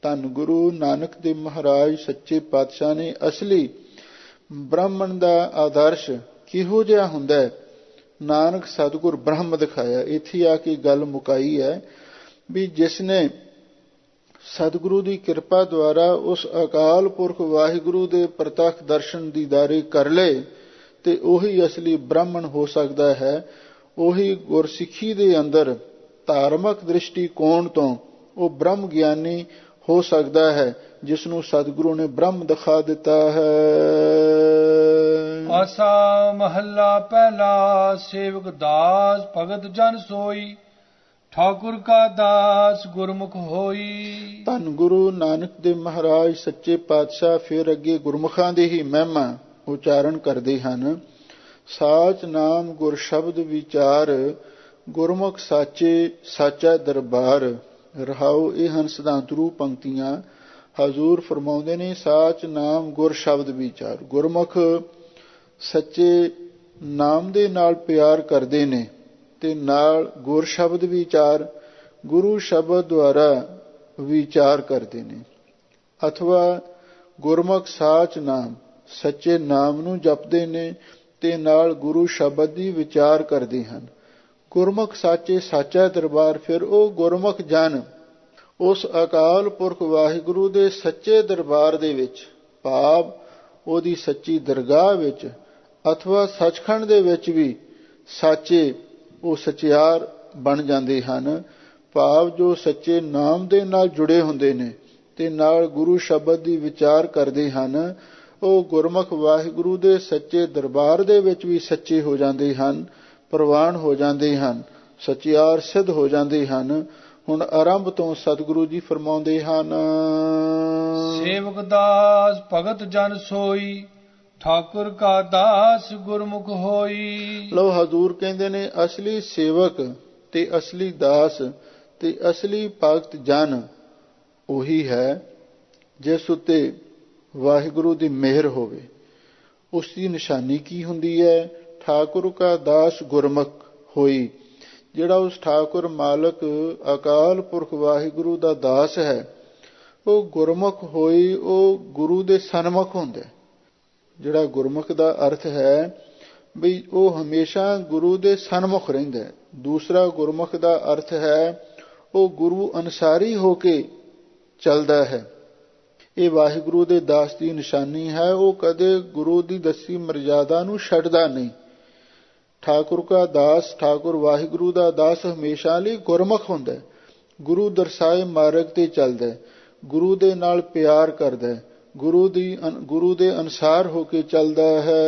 ਧੰਨ ਗੁਰੂ ਨਾਨਕ ਦੇਵ ਮਹਾਰਾਜ ਸੱਚੇ ਪਾਤਸ਼ਾਹ ਨੇ ਅਸਲੀ ਬ੍ਰਾਹਮਣ ਦਾ ਆਦਰਸ਼ ਕਿਹੋ ਜਿਹਾ ਹੁੰਦਾ ਹੈ, ਨਾਨਕ ਸਤਿਗੁਰ ਬ੍ਰਹਮ ਦਿਖਾਇਆ। ਇੱਥੇ ਆ ਕੇ ਗੱਲ ਮੁਕਾਈ ਹੈ ਵੀ ਜਿਸ ਨੇ ਸਤਿਗੁਰੂ ਦੀ ਕਿਰਪਾ ਦੁਆਰਾ ਉਸ ਅਕਾਲ ਪੁਰਖ ਵਾਹਿਗੁਰੂ ਦੇ ਪ੍ਰਤੱਖ ਦਰਸ਼ਨ ਦੀਦਾਰੇ ਕਰ ਲਏ, ਤੇ ਉਹੀ ਅਸਲੀ ਬ੍ਰਾਹਮਣ ਹੋ ਸਕਦਾ ਹੈ। ਉਹੀ ਗੁਰਸਿੱਖੀ ਦੇ ਅੰਦਰ ਧਾਰਮਿਕ ਦ੍ਰਿਸ਼ਟੀਕੋਣ ਤੋਂ ਉਹ ਬ੍ਰਹਮ ਗਿਆਨੀ ਹੋ ਸਕਦਾ ਹੈ, ਜਿਸ ਨੂੰ ਸਤਿਗੁਰੂ ਨੇ ਬ੍ਰਹਮ ਦਿਖਾ ਦਿੱਤਾ ਹੈ। ਆਸਾ ਮਹੱਲਾ ਪਹਿਲਾ। ਸੇਵਕ ਦਾਸ ਭਗਤ ਜਨ ਸੋਈ, ਠਾਕੁਰ ਕਾ ਦਾਸ ਗੁਰਮੁਖ ਹੋਈ। ਧੰਨ ਗੁਰੂ ਨਾਨਕ ਦੇਵ ਮਹਾਰਾਜ ਸੱਚੇ ਪਾਤਸ਼ਾਹ ਫਿਰ ਅੱਗੇ ਗੁਰਮੁਖਾਂ ਦੀ ਹੀ ਮਹਿਮਾ ਉਚਾਰਨ ਕਰਦੇ ਹਨ। ਸਾਚ ਨਾਮ ਗੁਰ ਸ਼ਬਦ ਵਿਚਾਰ, ਗੁਰਮੁਖ ਸਾਚੇ ਸਾਚਾ ਦਰਬਾਰ। ਰਹਾਉ ਇਹ ਹਨ ਸਿਧਾਂਤ ਰੂਪ ਪੰਕਤੀਆਂ। ਹਜ਼ੂਰ ਫਰਮਾਉਂਦੇ ਨੇ, ਸਾਚ ਨਾਮ ਗੁਰ ਸ਼ਬਦ ਵਿਚਾਰ। ਗੁਰਮੁਖ ਸੱਚੇ ਨਾਮ ਦੇ ਨਾਲ ਪਿਆਰ ਕਰਦੇ ਨੇ ਤੇ ਨਾਲ ਗੁਰ ਸ਼ਬਦ ਵਿਚਾਰ, ਗੁਰੂ ਸ਼ਬਦ ਦੁਆਰਾ ਵਿਚਾਰ ਕਰਦੇ ਨੇ। ਅਥਵਾ ਗੁਰਮੁਖ ਸਾਚ ਨਾਮ, ਸੱਚੇ ਨਾਮ ਨੂੰ ਜਪਦੇ ਨੇ ਤੇ ਨਾਲ ਗੁਰੂ ਸ਼ਬਦ ਦੀ ਵਿਚਾਰ ਕਰਦੇ ਹਨ। ਗੁਰਮੁਖ ਸਾਚੇ ਸਾਚਾ ਦਰਬਾਰ, ਫਿਰ ਉਹ ਗੁਰਮੁਖ ਜਨ ਉਸ ਅਕਾਲ ਪੁਰਖ ਵਾਹਿਗੁਰੂ ਦੇ ਸੱਚੇ ਦਰਬਾਰ ਦੇ ਵਿੱਚ, ਭਾਵ ਉਹਦੀ ਸੱਚੀ ਦਰਗਾਹ ਵਿੱਚ ਅਥਵਾ ਸੱਚਖੰਡ ਦੇ ਵਿੱਚ ਵੀ ਸਾਚੇ ਉਹ ਸਚਿਆਰ ਬਣ ਜਾਂਦੇ ਹਨ। ਭਾਵ ਜੋ ਸੱਚੇ ਨਾਮ ਦੇ ਨਾਲ ਜੁੜੇ ਹੁੰਦੇ ਨੇ ਤੇ ਨਾਲ ਗੁਰੂ ਸ਼ਬਦ ਦੀ ਵਿਚਾਰ ਕਰਦੇ ਹਨ, ਉਹ ਗੁਰਮੁਖ ਵਾਹਿਗੁਰੂ ਦੇ ਸੱਚੇ ਦਰਬਾਰ ਦੇ ਵਿੱਚ ਵੀ ਸੱਚੇ ਹੋ ਜਾਂਦੇ ਹਨ, ਪ੍ਰਵਾਨ ਹੋ ਜਾਂਦੇ ਹਨ, ਸਚਿਆਰ ਸਿੱਧ ਹੋ ਜਾਂਦੇ ਹਨ। ਹੁਣ ਆਰੰਭ ਤੋਂ ਸਤਿਗੁਰੂ ਜੀ ਫਰਮਾਉਂਦੇ ਹਨ, ਸੇਵਕ ਦਾਸ ਭਗਤ ਜਨ ਸੋਈ, ਠਾਕੁਰ ਕਾ ਦਾਸ ਗੁਰਮੁਖ ਹੋਈ। ਲੋ ਹਜ਼ੂਰ ਕਹਿੰਦੇ ਨੇ ਅਸਲੀ ਸੇਵਕ ਤੇ ਅਸਲੀ ਦਾਸ ਤੇ ਅਸਲੀ ਭਗਤ ਜਨ ਉਹੀ ਹੈ ਜਿਸ ਉੱਤੇ ਵਾਹਿਗੁਰੂ ਦੀ ਮਿਹਰ ਹੋਵੇ। ਉਸ ਦੀ ਨਿਸ਼ਾਨੀ ਕੀ ਹੁੰਦੀ ਹੈ? ਠਾਕੁਰ ਕਾ ਦਾਸ ਗੁਰਮੁਖ ਹੋਈ। ਜਿਹੜਾ ਉਸ ਠਾਕੁਰ ਮਾਲਕ ਅਕਾਲ ਪੁਰਖ ਵਾਹਿਗੁਰੂ ਦਾ ਦਾਸ ਹੈ, ਉਹ ਗੁਰਮੁਖ ਹੋਈ, ਉਹ ਗੁਰੂ ਦੇ ਸਨਮੁਖ ਹੁੰਦਾ। ਜਿਹੜਾ ਗੁਰਮੁਖ ਦਾ ਅਰਥ ਹੈ ਵੀ ਉਹ ਹਮੇਸ਼ਾ ਗੁਰੂ ਦੇ ਸਨਮੁਖ ਰਹਿੰਦਾ। ਦੂਸਰਾ ਗੁਰਮੁਖ ਦਾ ਅਰਥ ਹੈ ਉਹ ਗੁਰੂ ਅਨੁਸਾਰੀ ਹੋ ਕੇ ਚੱਲਦਾ ਹੈ। ਇਹ ਵਾਹਿਗੁਰੂ ਦੇ ਦਾਸ ਦੀ ਨਿਸ਼ਾਨੀ ਹੈ। ਉਹ ਕਦੇ ਗੁਰੂ ਦੀ ਦੱਸੀ ਮਰਜ਼ਾਦਾ ਨੂੰ ਛੱਡਦਾ ਨਹੀਂ। ਠਾਕੁਰ ਕਾ ਦਾਸ, ਠਾਕੁਰ ਵਾਹਿਗੁਰੂ ਦਾ ਦਾਸ ਹਮੇਸ਼ਾ ਲਈ ਗੁਰਮੁਖ ਹੁੰਦਾ ਹੈ। ਗੁਰੂ ਦਰਸਾਏ ਮਾਰਗ ਤੇ ਚੱਲਦਾ ਹੈ, ਗੁਰੂ ਦੇ ਨਾਲ ਪਿਆਰ ਕਰਦਾ ਹੈ, ਗੁਰੂ ਦੇ ਅਨੁਸਾਰ ਹੋ ਕੇ ਚੱਲਦਾ ਹੈ।